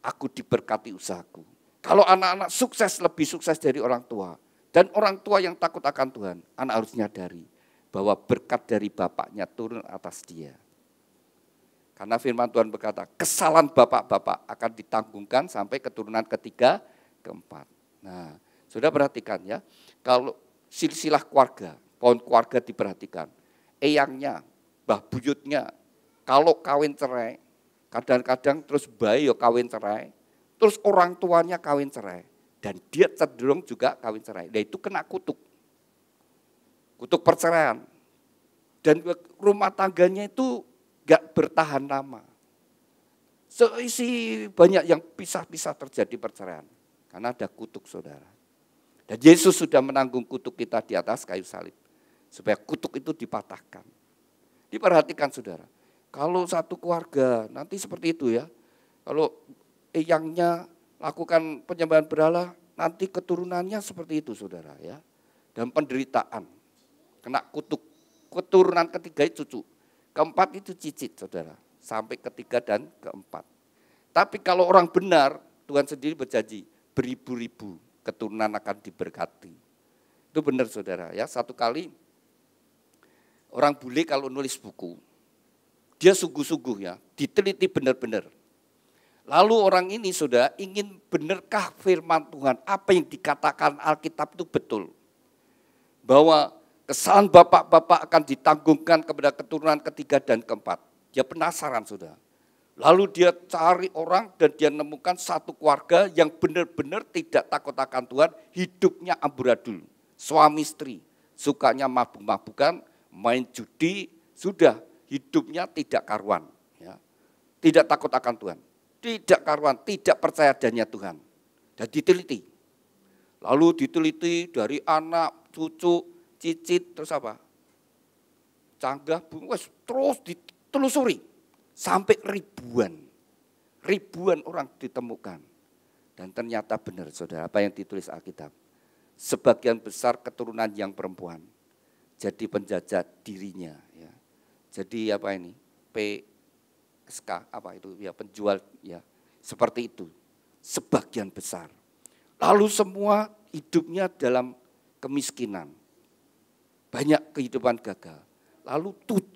aku diberkati usahaku. Kalau anak-anak sukses lebih sukses dari orang tua. Dan orang tua yang takut akan Tuhan, anak harus nyadari bahwa berkat dari bapaknya turun atas dia. Karena firman Tuhan berkata, kesalahan bapak-bapak akan ditanggungkan sampai keturunan ketiga, keempat. Nah, sudah perhatikan ya, kalau silsilah keluarga, pohon keluarga diperhatikan. Eyangnya, mbah buyutnya, kalau kawin cerai, kadang-kadang terus bayi ya kawin cerai, terus orang tuanya kawin cerai. Dan dia cenderung juga kawin cerai. Nah itu kena kutuk. Kutuk perceraian. Dan rumah tangganya itu gak bertahan lama. Seisi banyak yang pisah-pisah terjadi perceraian. Karena ada kutuk saudara. Dan Yesus sudah menanggung kutuk kita di atas kayu salib. Supaya kutuk itu dipatahkan. Diperhatikan saudara. Kalau satu keluarga nanti seperti itu ya. Kalau eyangnya lakukan penyembahan berhala, nanti keturunannya seperti itu saudara ya. Dan penderitaan, kena kutuk. Keturunan ketiga itu cucu, keempat itu cicit saudara. Sampai ketiga dan keempat. Tapi kalau orang benar, Tuhan sendiri berjanji, beribu-ribu keturunan akan diberkati. Itu benar saudara ya. Satu kali orang bule kalau nulis buku, dia sungguh-sungguh ya, diteliti benar-benar. Lalu orang ini sudah ingin benarkah firman Tuhan, apa yang dikatakan Alkitab itu betul. Bahwa kesalahan bapak-bapak akan ditanggungkan kepada keturunan ketiga dan keempat. Dia penasaran sudah. Lalu dia cari orang dan dia nemukan satu keluarga yang benar-benar tidak takut akan Tuhan, hidupnya amburadul. Suami istri, sukanya mabuk-mabukan, main judi, sudah hidupnya tidak karuan. Ya. Tidak takut akan Tuhan. Tidak karuan, tidak percaya adanya Tuhan. Dan diteliti. Lalu diteliti dari anak, cucu, cicit, terus apa? Canggah, terus ditelusuri. Sampai ribuan orang ditemukan. Dan ternyata benar saudara, apa yang ditulis Alkitab. Sebagian besar keturunan yang perempuan. Jadi penjajah dirinya. Ya. Jadi apa ini? SK apa itu ya penjual ya seperti itu sebagian besar. Lalu semua hidupnya dalam kemiskinan. Banyak kehidupan gagal. Lalu 7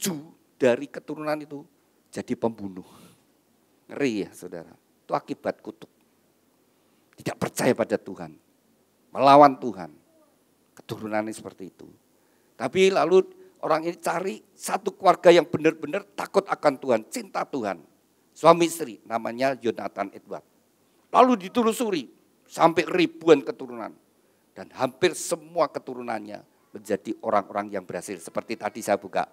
dari keturunan itu jadi pembunuh. Ngeri ya saudara. Itu akibat kutuk. Tidak percaya pada Tuhan. Melawan Tuhan. Keturunannya seperti itu. Tapi lalu orang ini cari satu keluarga yang benar-benar takut akan Tuhan, cinta Tuhan. Suami istri, namanya Jonathan Edward. Lalu ditelusuri sampai ribuan keturunan. Dan hampir semua keturunannya menjadi orang-orang yang berhasil. Seperti tadi saya buka,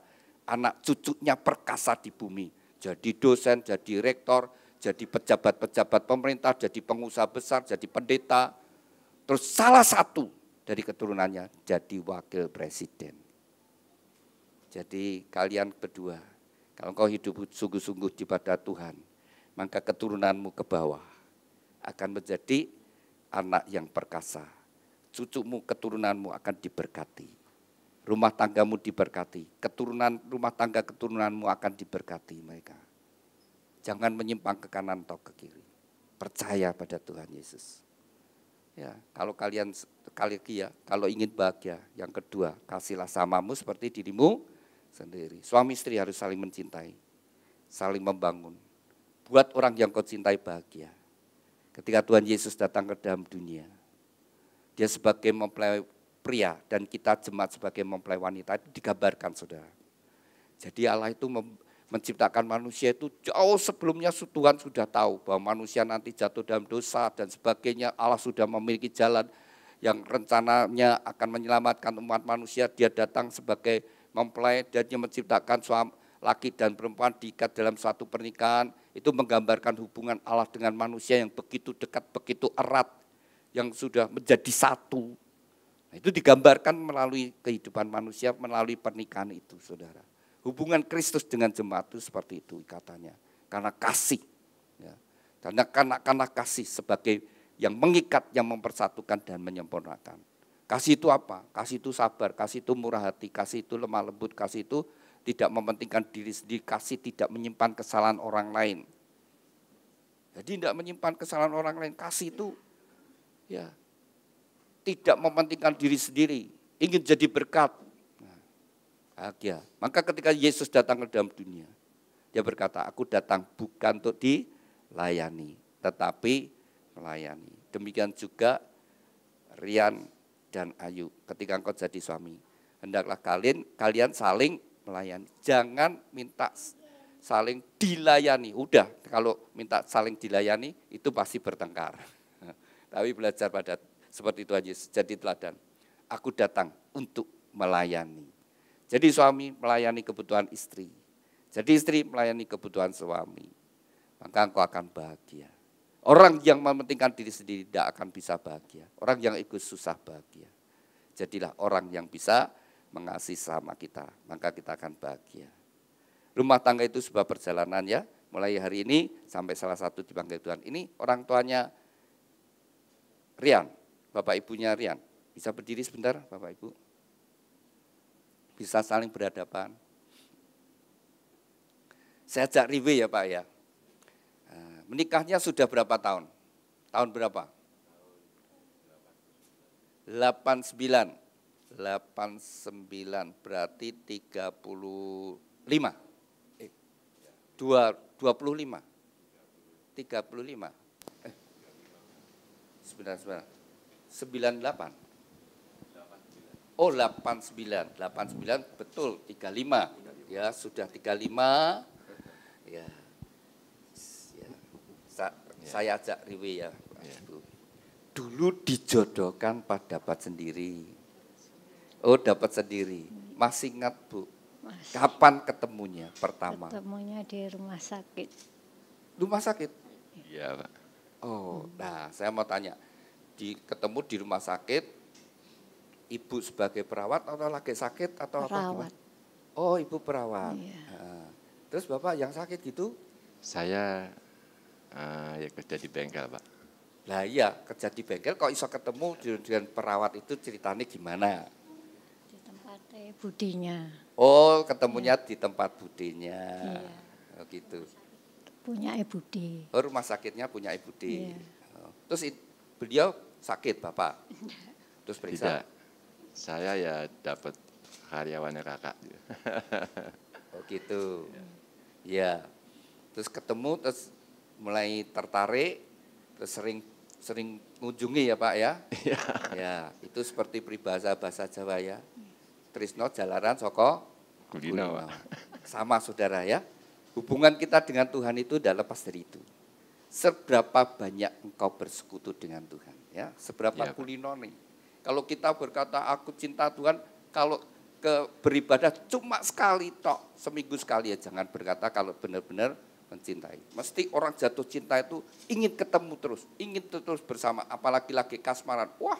anak cucunya perkasa di bumi. Jadi dosen, jadi rektor, jadi pejabat-pejabat pemerintah, jadi pengusaha besar, jadi pendeta. Terus salah satu dari keturunannya jadi wakil presiden. Jadi kalian berdua, kalau kau hidup sungguh-sungguh di pada Tuhan, maka keturunanmu ke bawah akan menjadi anak yang perkasa. Cucumu, keturunanmu akan diberkati. Rumah tanggamu diberkati. Rumah tangga keturunanmu akan diberkati mereka. Jangan menyimpang ke kanan atau ke kiri. Percaya pada Tuhan Yesus. Ya, kalau kalian sekali lagi ya, kalau ingin bahagia, yang kedua, kasihlah samamu seperti dirimu sendiri. Suami istri harus saling mencintai, saling membangun. Buat orang yang kau cintai bahagia. Ketika Tuhan Yesus datang ke dalam dunia, dia sebagai mempelai pria dan kita jemaat sebagai mempelai wanita itu digambarkan, saudara. Jadi Allah itu menciptakan manusia itu jauh sebelumnya Tuhan sudah tahu bahwa manusia nanti jatuh dalam dosa dan sebagainya. Allah sudah memiliki jalan yang rencananya akan menyelamatkan umat manusia. Dia datang sebagai mempelai dan dia menciptakan suami laki dan perempuan diikat dalam suatu pernikahan. Itu menggambarkan hubungan Allah dengan manusia yang begitu dekat, begitu erat, yang sudah menjadi satu. Nah, itu digambarkan melalui kehidupan manusia, melalui pernikahan itu, saudara. Hubungan Kristus dengan jemaat itu seperti itu ikatannya. Karena kasih. Ya. Karena kasih sebagai yang mengikat, yang mempersatukan dan menyempurnakan. Kasih itu apa? Kasih itu sabar, kasih itu murah hati, kasih itu lemah lembut, kasih itu tidak mementingkan diri sendiri, kasih tidak menyimpan kesalahan orang lain. Jadi tidak menyimpan kesalahan orang lain, kasih itu ya tidak mementingkan diri sendiri, ingin jadi berkat. Bahagia. Maka ketika Yesus datang ke dalam dunia, dia berkata, aku datang bukan untuk dilayani, tetapi melayani. Demikian juga Rian dan Ayu, ketika engkau jadi suami, hendaklah kalian saling melayani. Jangan minta saling dilayani. Udah, kalau minta saling dilayani, itu pasti bertengkar. Tapi belajar pada seperti Tuhan Yesus, jadi teladan. Aku datang untuk melayani. Jadi suami melayani kebutuhan istri. Jadi istri melayani kebutuhan suami. Maka engkau akan bahagia. Orang yang mementingkan diri sendiri tidak akan bisa bahagia. Orang yang egois susah bahagia. Jadilah orang yang bisa mengasihi sama kita. Maka kita akan bahagia. Rumah tangga itu sebuah perjalanan ya. Mulai hari ini sampai salah satu dipanggil Tuhan. Ini orang tuanya Rian. Bapak ibunya Rian. Bisa berdiri sebentar Bapak Ibu? Bisa saling berhadapan. Saya ajak Riwe ya Pak ya. Menikahnya sudah berapa tahun? Tahun berapa? 89. 89 berarti 35. 25. 35. 98. Oh 89 betul 35 ya sudah 35 ya, saya ajak Riwe ya Ibu. Dulu dijodohkan pada dapat sendiri. Oh dapat sendiri. Masih ingat Bu? Kapan ketemunya pertama? Ketemunya di rumah sakit. Rumah sakit? Iya Pak. Oh nah saya mau tanya, ketemu di rumah sakit. Ibu sebagai perawat atau lagi sakit atau perawat. Apa? Oh, ibu perawat. Iya. Nah, terus Bapak yang sakit gitu? Saya ya kerja di bengkel Pak. Lah iya, kerja di bengkel kok iso ketemu dengan perawat itu ceritanya gimana? Di tempat budinya. Oh, ketemunya di tempat budinya. Iya. Oh, gitu. Punya Budi. Oh, rumah sakitnya punya Ibu Budi. Iya. Oh, terus beliau sakit Bapak? Terus periksa? Tidak. Saya ya dapat karyawannya kakak. Oh gitu. Ya. Terus ketemu terus mulai tertarik terus sering mengunjungi ya Pak ya. Ya, itu seperti peribahasa bahasa Jawa ya. Trisno jalaran soko Kulino Pak. Sama saudara ya. Hubungan kita dengan Tuhan itu tidak lepas dari itu. Seberapa banyak engkau bersekutu dengan Tuhan ya. Seberapa Ya, kulino nih. Kalau kita berkata aku cinta Tuhan, kalau beribadah cuma sekali tok, seminggu sekali ya, jangan berkata kalau benar-benar mencintai. Mesti orang jatuh cinta itu ingin ketemu terus, ingin terus bersama, apalagi lagi kasmaran. Wah,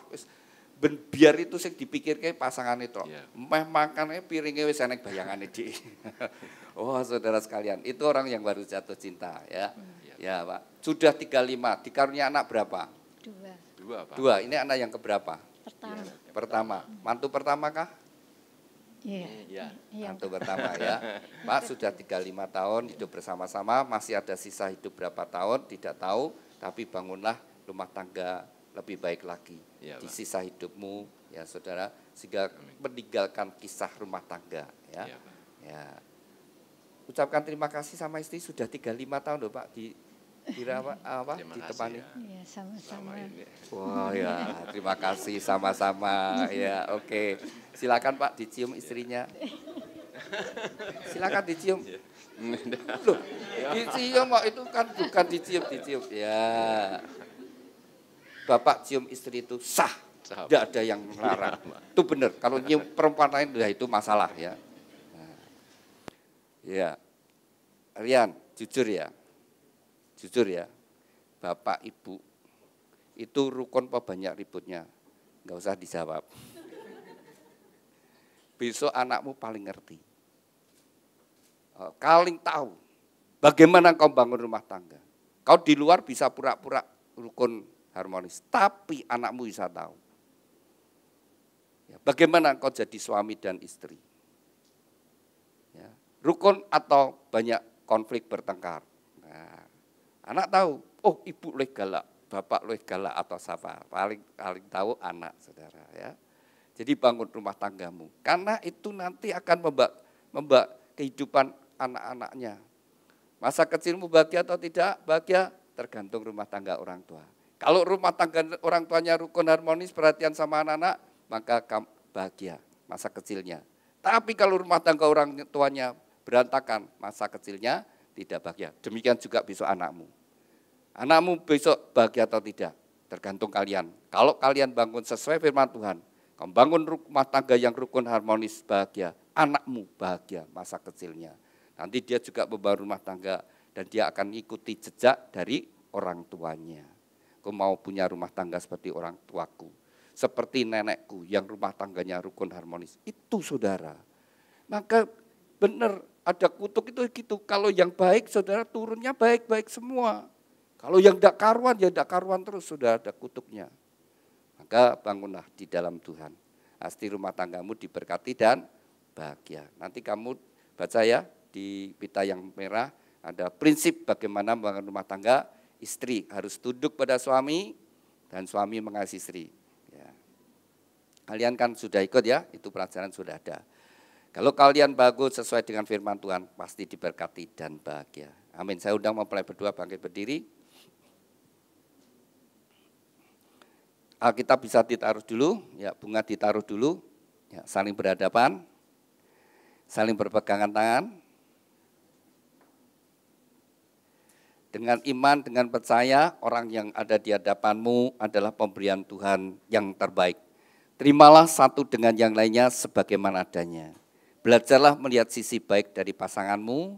biar itu sing dipikirke pasangan itu. Yeah. Meh makane piringnya wis enek bayangane Dik. Oh, saudara sekalian, itu orang yang baru jatuh cinta ya. Ya, Pak. Sudah 35, dikarunia anak berapa? 2. 2 Pak. 2, ini anak yang keberapa? Pertama. Pertama, mantu pertama kah? Iya. Iya. Mantu pertama ya. Pak sudah 35 tahun hidup bersama-sama, masih ada sisa hidup berapa tahun, tidak tahu, tapi bangunlah rumah tangga lebih baik lagi Ya, di Pak. sisa hidupmu ya saudara, sehingga meninggalkan kisah rumah tangga ya. Ya, Pak. Ya. Ucapkan terima kasih sama istri sudah 35 tahun loh Pak di Terima ditemani. kasih ya. Iya, sama-sama. Sama ini. Wah ya, terima kasih sama-sama. Ya, oke. Silakan Pak dicium istrinya. Silakan dicium. Loh, dicium kok itu kan bukan dicium. Ya. Bapak cium istri itu sah. Tidak ada yang melarang. Itu benar. Kalau nyium perempuan lain ya itu masalah ya. Nah. Ya. Rian, jujur ya. Bapak Ibu itu rukun apa banyak ributnya? Enggak usah dijawab. Besok anakmu paling ngerti. Paling tahu bagaimana kau bangun rumah tangga. Kau di luar bisa pura-pura rukun harmonis, tapi anakmu bisa tahu. Ya, bagaimana kau jadi suami dan istri. Ya, rukun atau banyak konflik bertengkar. Nah, anak tahu, oh ibu lebih galak, bapak lebih galak atau siapa. Paling tahu anak saudara ya. Jadi bangun rumah tanggamu. Karena itu nanti akan membawa kehidupan anak-anaknya. Masa kecilmu bahagia atau tidak bahagia tergantung rumah tangga orang tua. Kalau rumah tangga orang tuanya rukun harmonis, perhatian sama anak-anak, maka bahagia masa kecilnya. Tapi kalau rumah tangga orang tuanya berantakan, masa kecilnya tidak bahagia. Demikian juga besok anakmu. Anakmu besok bahagia atau tidak, tergantung kalian. Kalau kalian bangun sesuai firman Tuhan, kamu bangun rumah tangga yang rukun harmonis bahagia, anakmu bahagia masa kecilnya. Nanti dia juga membangun rumah tangga dan dia akan mengikuti jejak dari orang tuanya. Aku mau punya rumah tangga seperti orang tuaku, seperti nenekku yang rumah tangganya rukun harmonis. Itu saudara. Maka benar ada kutuk itu gitu. Kalau yang baik saudara turunnya baik-baik semua. Kalau yang tidak karuan ya tidak karuan terus sudah ada kutuknya. Maka bangunlah di dalam Tuhan. Pasti rumah tanggamu diberkati dan bahagia. Nanti kamu baca ya di pita yang merah ada prinsip bagaimana membangun rumah tangga. Istri harus tunduk pada suami dan suami mengasihi istri. Ya. Kalian kan sudah ikut ya, itu pelajaran sudah ada. Kalau kalian bagus sesuai dengan firman Tuhan, pasti diberkati dan bahagia. Amin. Saya undang mempelai berdua bangkit berdiri. Alkitab bisa ditaruh dulu, ya bunga ditaruh dulu, ya, saling berhadapan, saling berpegangan tangan. Dengan iman, dengan percaya, orang yang ada di hadapanmu adalah pemberian Tuhan yang terbaik. Terimalah satu dengan yang lainnya sebagaimana adanya. Belajarlah melihat sisi baik dari pasanganmu,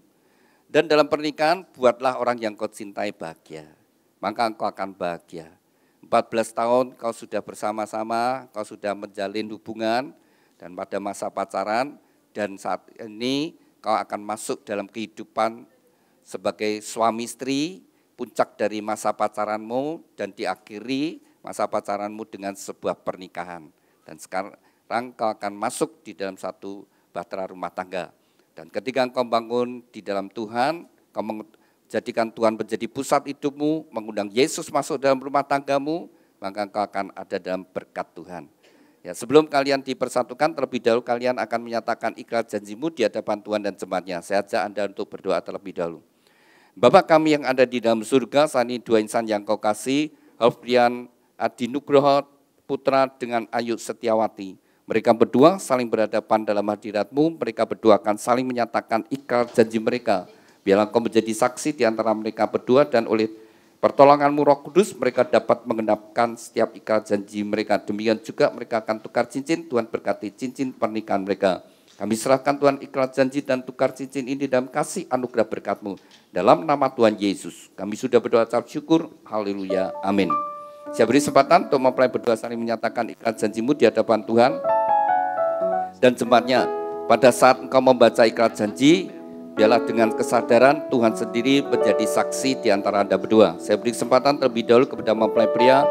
dan dalam pernikahan buatlah orang yang kau cintai bahagia. Maka engkau akan bahagia. 14 tahun kau sudah bersama-sama, kau sudah menjalin hubungan, dan pada masa pacaran, dan saat ini kau akan masuk dalam kehidupan sebagai suami istri, puncak dari masa pacaranmu dan diakhiri masa pacaranmu dengan sebuah pernikahan. Dan sekarang kau akan masuk di dalam satu bahtera rumah tangga. Dan ketika engkau bangun di dalam Tuhan, kau menjadikan Tuhan menjadi pusat hidupmu, mengundang Yesus masuk dalam rumah tanggamu, maka engkau akan ada dalam berkat Tuhan. Ya, sebelum kalian dipersatukan, terlebih dahulu kalian akan menyatakan ikrar janjimu di hadapan Tuhan dan jemaatnya. Saya ajak Anda untuk berdoa terlebih dahulu. Bapa kami yang ada di dalam surga, saat ini dua insan yang kau kasih, Alfian Adi Nugroho Putra dengan Ayu Setiawati. Mereka berdua saling berhadapan dalam hadirat-Mu, mereka berdua akan saling menyatakan ikrar janji mereka. Biarlah Engkau menjadi saksi di antara mereka berdua dan oleh pertolongan-Mu Roh Kudus mereka dapat mengenapkan setiap ikrar janji mereka. Demikian juga mereka akan tukar cincin, Tuhan berkati cincin pernikahan mereka. Kami serahkan Tuhan ikrar janji dan tukar cincin ini dalam kasih anugerah berkat-Mu. Dalam nama Tuhan Yesus, kami sudah berdoa ucap syukur. Haleluya. Amin. Saya beri kesempatan untuk mempelai berdua saling menyatakan ikrar janjimu di hadapan Tuhan dan jemaatnya. Pada saat engkau membaca ikrar janji, biarlah dengan kesadaran Tuhan sendiri menjadi saksi di antara Anda berdua. Saya beri kesempatan terlebih dahulu kepada mempelai pria,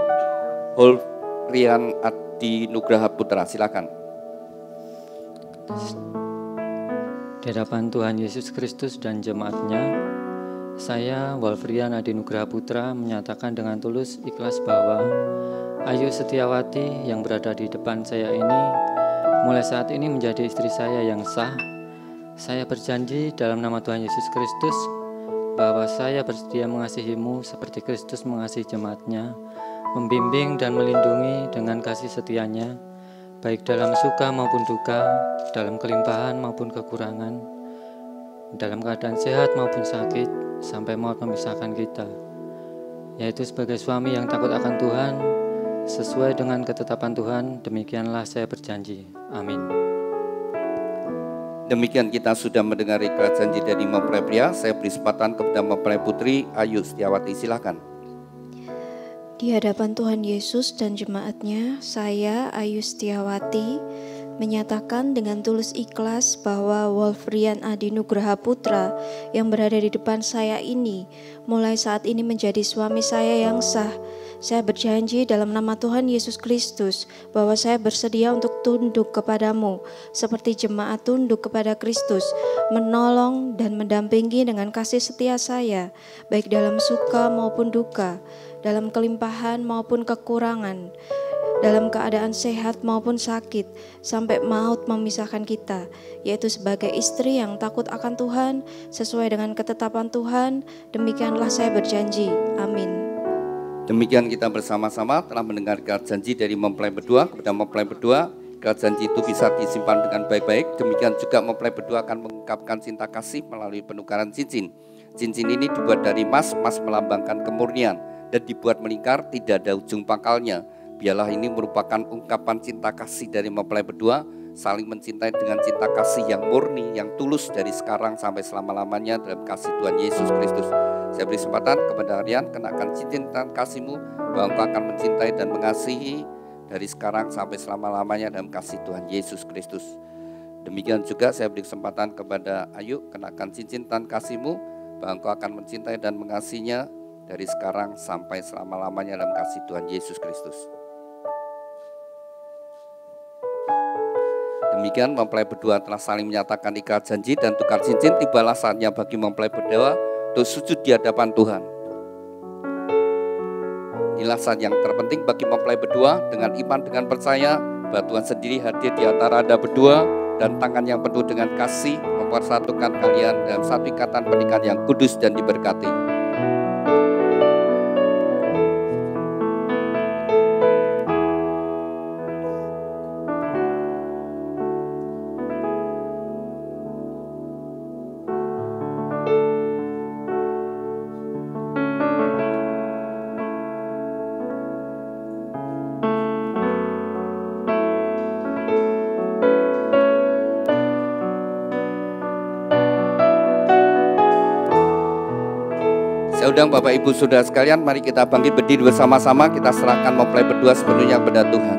Rian Adi Nugraha Putra. Silakan. Di hadapan Tuhan Yesus Kristus dan jemaatnya, saya Walfrian Adi Nugraha Putra menyatakan dengan tulus ikhlas bahwa Ayu Setiawati yang berada di depan saya ini mulai saat ini menjadi istri saya yang sah. Saya berjanji dalam nama Tuhan Yesus Kristus, bahwa saya bersedia mengasihimu seperti Kristus mengasihi jemaatnya, membimbing dan melindungi dengan kasih setianya, baik dalam suka maupun duka, dalam kelimpahan maupun kekurangan, dalam keadaan sehat maupun sakit, sampai maut memisahkan kita, yaitu sebagai suami yang takut akan Tuhan, sesuai dengan ketetapan Tuhan, demikianlah saya berjanji. Amin. Demikian kita sudah mendengar ikhlas janji dari mempelai pria. Saya beri kesempatan kepada mempelai putri Ayu Setiawati, silakan. Di hadapan Tuhan Yesus dan jemaatnya, saya Ayu Setiawati menyatakan dengan tulus ikhlas bahwa Wolfrian Adi Nugraha Putra yang berada di depan saya ini mulai saat ini menjadi suami saya yang sah. Saya berjanji dalam nama Tuhan Yesus Kristus bahwa saya bersedia untuk tunduk kepadamu seperti jemaat tunduk kepada Kristus, menolong dan mendampingi dengan kasih setia saya, baik dalam suka maupun duka, dalam kelimpahan maupun kekurangan, dalam keadaan sehat maupun sakit, sampai maut memisahkan kita, yaitu sebagai istri yang takut akan Tuhan, sesuai dengan ketetapan Tuhan. Demikianlah saya berjanji. Amin. Demikian kita bersama-sama telah mendengar ikhlas janji dari mempelai berdua kepada mempelai berdua. Ikhlas janji itu bisa disimpan dengan baik-baik. Demikian juga mempelai berdua akan mengungkapkan cinta kasih melalui penukaran cincin. Cincin ini dibuat dari emas, emas melambangkan kemurnian dan dibuat melingkar, tidak ada ujung pangkalnya. Biarlah ini merupakan ungkapan cinta kasih dari mempelai berdua, saling mencintai dengan cinta kasih yang murni, yang tulus dari sekarang sampai selama-lamanya dalam kasih Tuhan Yesus Kristus. Saya beri kesempatan kepada Aryan, kenakan cincin kasih-Mu, bahwa Engkau akan mencintai dan mengasihi dari sekarang sampai selama-lamanya dalam kasih Tuhan Yesus Kristus. Demikian juga saya beri kesempatan kepada Ayu, kenakan cincin kasih-Mu, bahwa Engkau akan mencintai dan mengasihinya dari sekarang sampai selama-lamanya dalam kasih Tuhan Yesus Kristus. Demikian mempelai berdua telah saling menyatakan ikhlas janji dan tukar cincin. Tibalah saatnya bagi mempelai berdua untuk sujud di hadapan Tuhan. Inilah saat yang terpenting bagi mempelai berdua, dengan iman, dengan percaya bahwa Tuhan sendiri hadir di antara Anda berdua, dan tangan yang penuh dengan kasih mempersatukan kalian dalam satu ikatan pernikahan yang kudus dan diberkati. Saya undang Bapak Ibu Saudara sekalian, mari kita bangkit berdiri bersama-sama. Kita serahkan mempelai berdua sepenuhnya kepada Tuhan.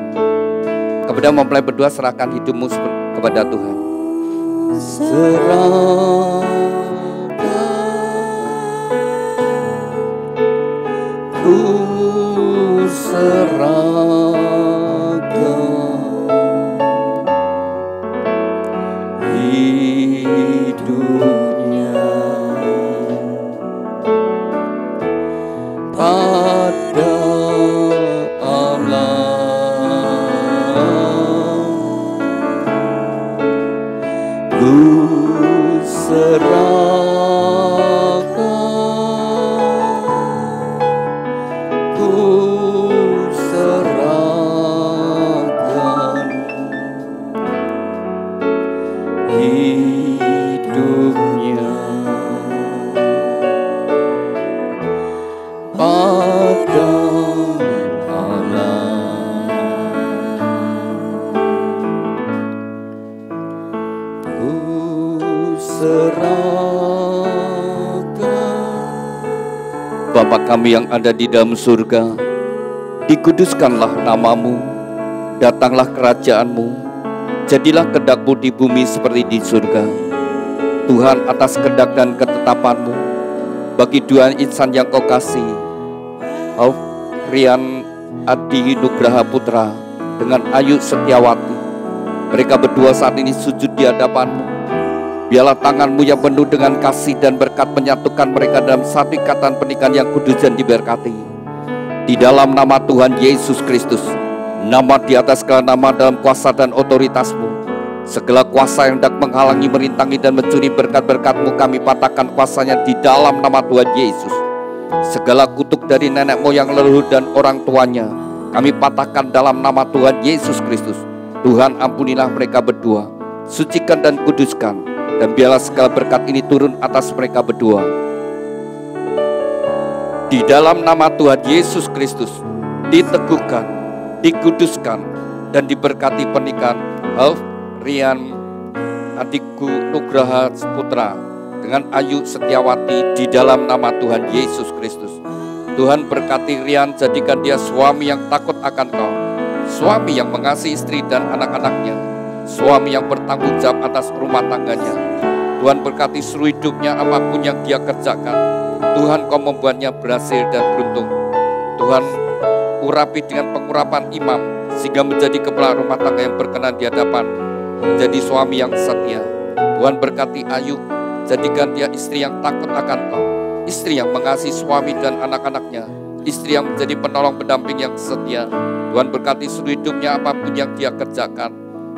Kepada mempelai berdua, serahkan hidupmu kepada Tuhan. Bapa kami yang ada di dalam surga, dikuduskanlah namamu, datanglah kerajaanmu, jadilah kehendak-Mu di bumi seperti di surga. Tuhan, atas kehendak dan ketetapan-Mu, bagi dua insan yang Kau kasih, Wolfrian Adi Nugraha Putra dengan Ayu Setiawati, mereka berdua saat ini sujud di hadapan-Mu. Biarlah tangan-Mu yang penuh dengan kasih dan berkat menyatukan mereka dalam satu ikatan pernikahan yang kudus dan diberkati. Di dalam nama Tuhan Yesus Kristus, nama di atas segala nama, dalam kuasa dan otoritas-Mu, Segala kuasa yang hendak menghalangi, merintangi, dan mencuri berkat-berkat-Mu, kami patahkan kuasanya di dalam nama Tuhan Yesus. Segala kutuk dari nenek moyang, leluhur, dan orang tuanya, kami patahkan dalam nama Tuhan Yesus Kristus. Tuhan, ampunilah mereka berdua, sucikan dan kuduskan, dan biarlah segala berkat ini turun atas mereka berdua. Di dalam nama Tuhan Yesus Kristus, diteguhkan, dikuduskan, dan diberkati pernikahan Rian adikku Nugraha Putra dengan Ayu Setiawati di dalam nama Tuhan Yesus Kristus. Tuhan berkati Rian, jadikan dia suami yang takut akan Kau, suami yang mengasihi istri dan anak-anaknya, suami yang bertanggung jawab atas rumah tangganya. Tuhan berkati seluruh hidupnya, apapun yang dia kerjakan, Tuhan Kau membuatnya berhasil dan beruntung. Tuhan urapi dengan pengurapan imam, sehingga menjadi kepala rumah tangga yang berkenan di hadapan, menjadi suami yang setia. Tuhan berkati Ayu, jadikan dia istri yang takut akan Kau, istri yang mengasihi suami dan anak-anaknya, istri yang menjadi penolong pendamping yang setia. Tuhan berkati seluruh hidupnya, apapun yang dia kerjakan.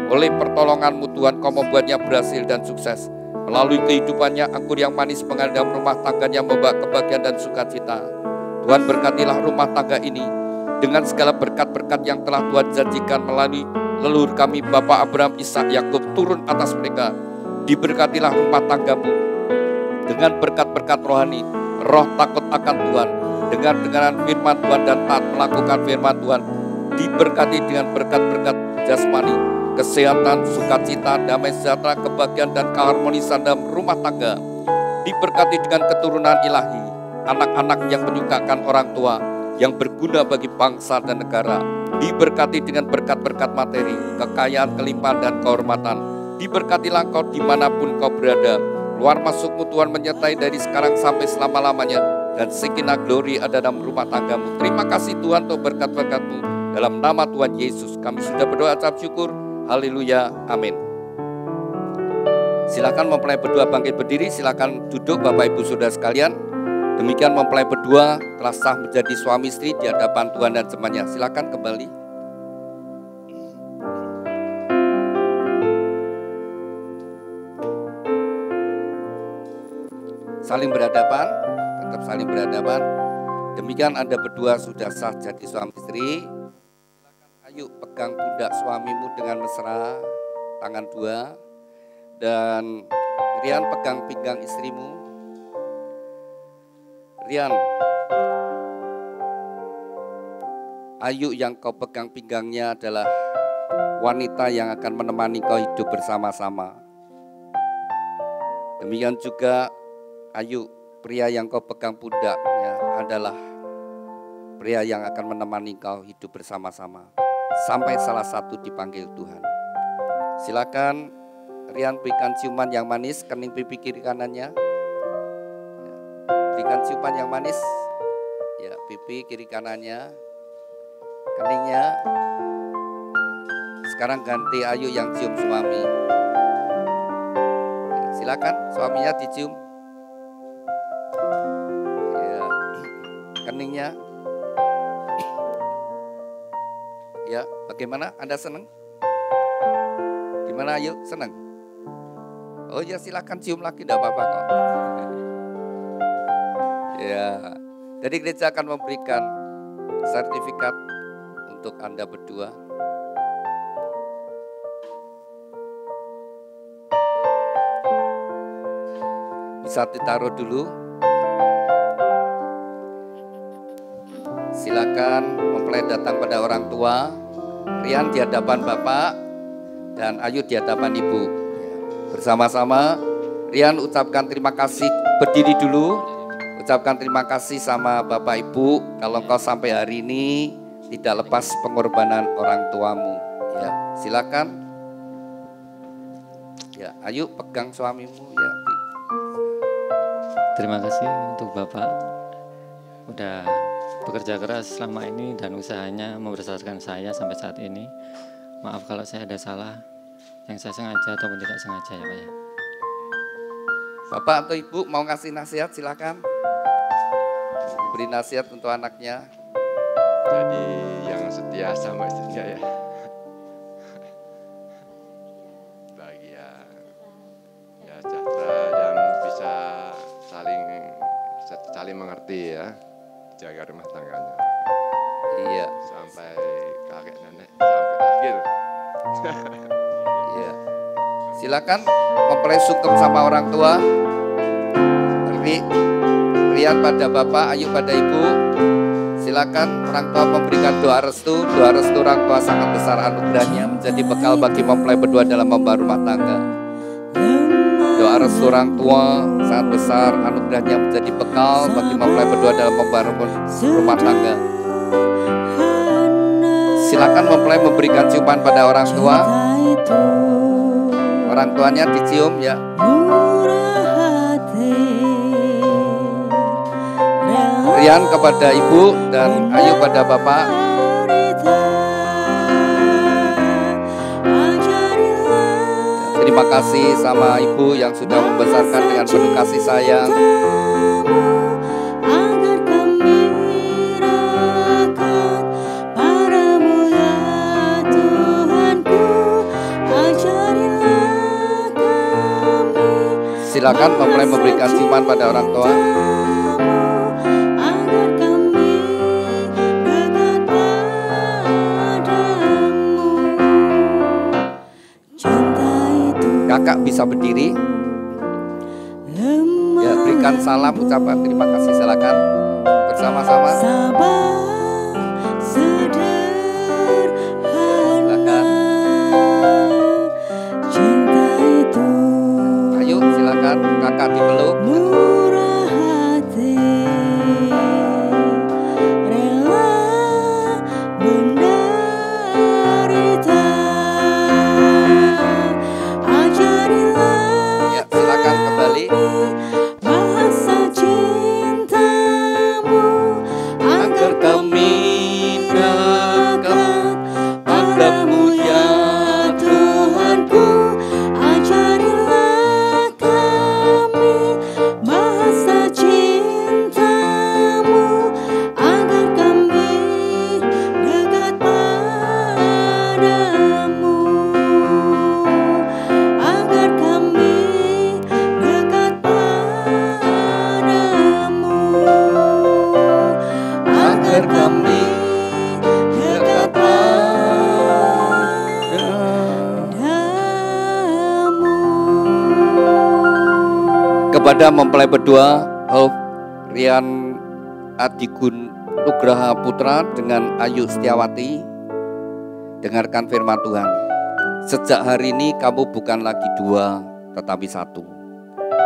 Oleh pertolongan-Mu Tuhan, Kau membuatnya berhasil dan sukses. Melalui kehidupannya, anggur yang manis mengalir dalam rumah tangganya, membawa kebahagiaan dan sukacita. Tuhan berkatilah rumah tangga ini dengan segala berkat-berkat yang telah Tuhan janjikan melalui leluhur kami Bapak Abraham, Ishak, Yakub, turun atas mereka. Diberkatilah rumah tanggamu dengan berkat-berkat rohani, roh takut akan Tuhan, dengan dengaran firman Tuhan dan taat melakukan firman Tuhan. Diberkati dengan berkat-berkat jasmani, kesehatan, sukacita, damai sejahtera, kebahagiaan, dan keharmonisan dalam rumah tangga. Diberkati dengan keturunan ilahi, anak-anak yang menyukakan orang tua, yang berguna bagi bangsa dan negara. Diberkati dengan berkat-berkat materi, kekayaan, kelimpahan, dan kehormatan. Diberkatilah Kau dimanapun Kau berada. Luar masuk-Mu Tuhan menyertai dari sekarang sampai selama-lamanya, dan sakinah glory ada dalam rumah tanggamu. Terima kasih Tuhan untuk berkat-berkat-Mu. Dalam nama Tuhan Yesus kami sudah berdoa ucap syukur. Haleluya, amin. Silakan mempelai berdua bangkit berdiri. Silakan duduk Bapak Ibu Saudara sekalian. Demikian mempelai berdua telah sah menjadi suami istri di hadapan Tuhan dan jemaatnya. Silakan kembali. Saling berhadapan, tetap saling berhadapan. Demikian Anda berdua sudah sah jadi suami istri. Silakan Ayu pegang pundak suamimu dengan mesra, tangan dua. Dan Rian pegang pinggang istrimu. Rian, Ayu yang kau pegang pinggangnya adalah wanita yang akan menemani kau hidup bersama-sama. Demikian juga Ayu, pria yang kau pegang pundaknya adalah pria yang akan menemani kau hidup bersama-sama sampai salah satu dipanggil Tuhan. Silakan Rian berikan ciuman yang manis kening pipi kiri kanannya. Berikan ciuman yang manis, ya, pipi kiri kanannya, keningnya. Sekarang ganti Ayu yang cium suami. Ya, silakan suaminya dicium. Ya, keningnya. Ya, bagaimana? Anda senang? Gimana Ayu? Senang? Oh ya, silakan cium lagi, tidak apa-apa kok. Ya, jadi gereja akan memberikan sertifikat untuk Anda berdua. Bisa ditaruh dulu. Silakan mempelai datang pada orang tua. Rian di hadapan Bapak dan Ayu di hadapan Ibu. Bersama-sama Rian ucapkan terima kasih, berdiri dulu. Ucapkan terima kasih sama Bapak Ibu kalau engkau sampai hari ini tidak lepas pengorbanan orang tuamu. Ya, silakan. Ya, Ayu pegang suamimu ya. Terima kasih untuk Bapak udah bekerja keras selama ini dan usahanya membesarkan saya sampai saat ini. Maaf kalau saya ada salah yang saya sengaja ataupun tidak sengaja ya Pak ya. Bapak atau Ibu mau ngasih nasihat silakan. Beri nasihat untuk anaknya. Jadi yang setia sama istrinya ya. saling mengerti ya, jaga rumah tangganya. Iya. Sampai kakek nenek sampai akhir. Iya. Silakan mempelai sungkem sama orang tua. Rian pada bapak, Ayu pada ibu. Silakan orang tua memberikan doa restu. Doa restu orang tua sangat besar anugerahnya menjadi bekal bagi mempelai berdua dalam membangun rumah tangga. Doa restu orang tua sangat besar anugerahnya menjadi bekal bagi mempelai berdua dalam membangun rumah tangga. Silakan mempelai memberikan ciuman pada orang tua. Orang tuanya dicium ya. Rian kepada ibu dan Ayu pada bapak. Terima kasih sama ibu yang sudah membesarkan dengan penuh kasih sayang. Silakan mempelai memberikan ciuman pada orang tua. Kakak bisa berdiri. Ya, berikan salam ucapan terima kasih, silakan bersama-sama. Silakan. Ayo silakan kakak dipeluk. Kepada mempelai berdua, Rian Adigun Nugraha Putra dengan Ayu Setiawati, dengarkan firman Tuhan. Sejak hari ini kamu bukan lagi dua, tetapi satu.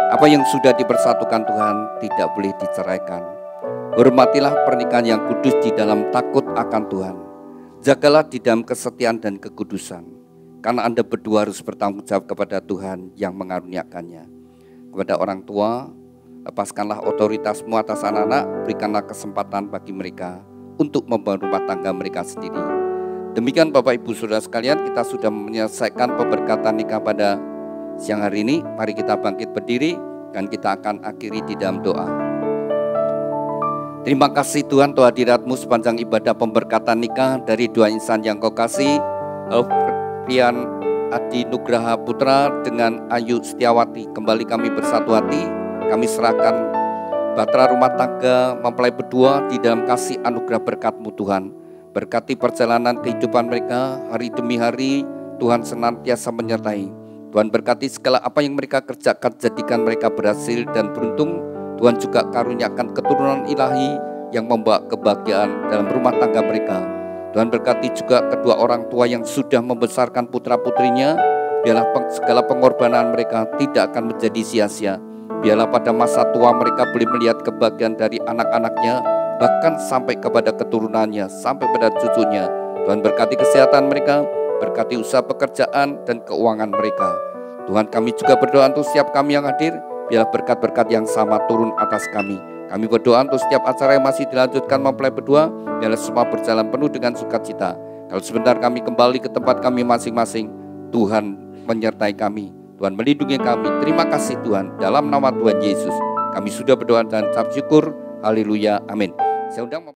Apa yang sudah dipersatukan Tuhan tidak boleh diceraikan. Hormatilah pernikahan yang kudus di dalam takut akan Tuhan. Jagalah di dalam kesetiaan dan kekudusan, karena Anda berdua harus bertanggung jawab kepada Tuhan yang mengaruniakannya. Kepada orang tua, lepaskanlah otoritasmu atas anak-anak, berikanlah kesempatan bagi mereka untuk membangun rumah tangga mereka sendiri. Demikian Bapak Ibu Saudara sekalian, kita sudah menyelesaikan pemberkatan nikah pada siang hari ini. Mari kita bangkit berdiri dan kita akan akhiri di dalam doa. Terima kasih Tuhan untuk hadirat-Mu sepanjang ibadah pemberkatan nikah dari dua insan yang Kau kasih, Rian Adi Nugraha Putra dengan Ayu Setiawati. Kembali kami bersatu hati, kami serahkan bahtera rumah tangga mempelai berdua di dalam kasih anugerah berkat-Mu Tuhan. Berkati perjalanan kehidupan mereka hari demi hari, Tuhan senantiasa menyertai. Tuhan berkati segala apa yang mereka kerjakan, jadikan mereka berhasil dan beruntung. Tuhan juga karuniakan keturunan ilahi yang membawa kebahagiaan dalam rumah tangga mereka. Tuhan berkati juga kedua orang tua yang sudah membesarkan putra-putrinya. Biarlah segala pengorbanan mereka tidak akan menjadi sia-sia. Biarlah pada masa tua mereka boleh melihat kebahagiaan dari anak-anaknya, bahkan sampai kepada keturunannya, sampai pada cucunya. Tuhan berkati kesehatan mereka, berkati usaha pekerjaan dan keuangan mereka. Tuhan, kami juga berdoa untuk setiap kami yang hadir, biarlah berkat-berkat yang sama turun atas kami. Kami berdoa untuk setiap acara yang masih dilanjutkan mempelai berdua, biarlah semua berjalan penuh dengan sukacita. Kalau sebentar kami kembali ke tempat kami masing-masing, Tuhan menyertai kami, Tuhan melindungi kami. Terima kasih Tuhan, dalam nama Tuhan Yesus kami sudah berdoa dan ucap syukur. Haleluya, amin. Saya undang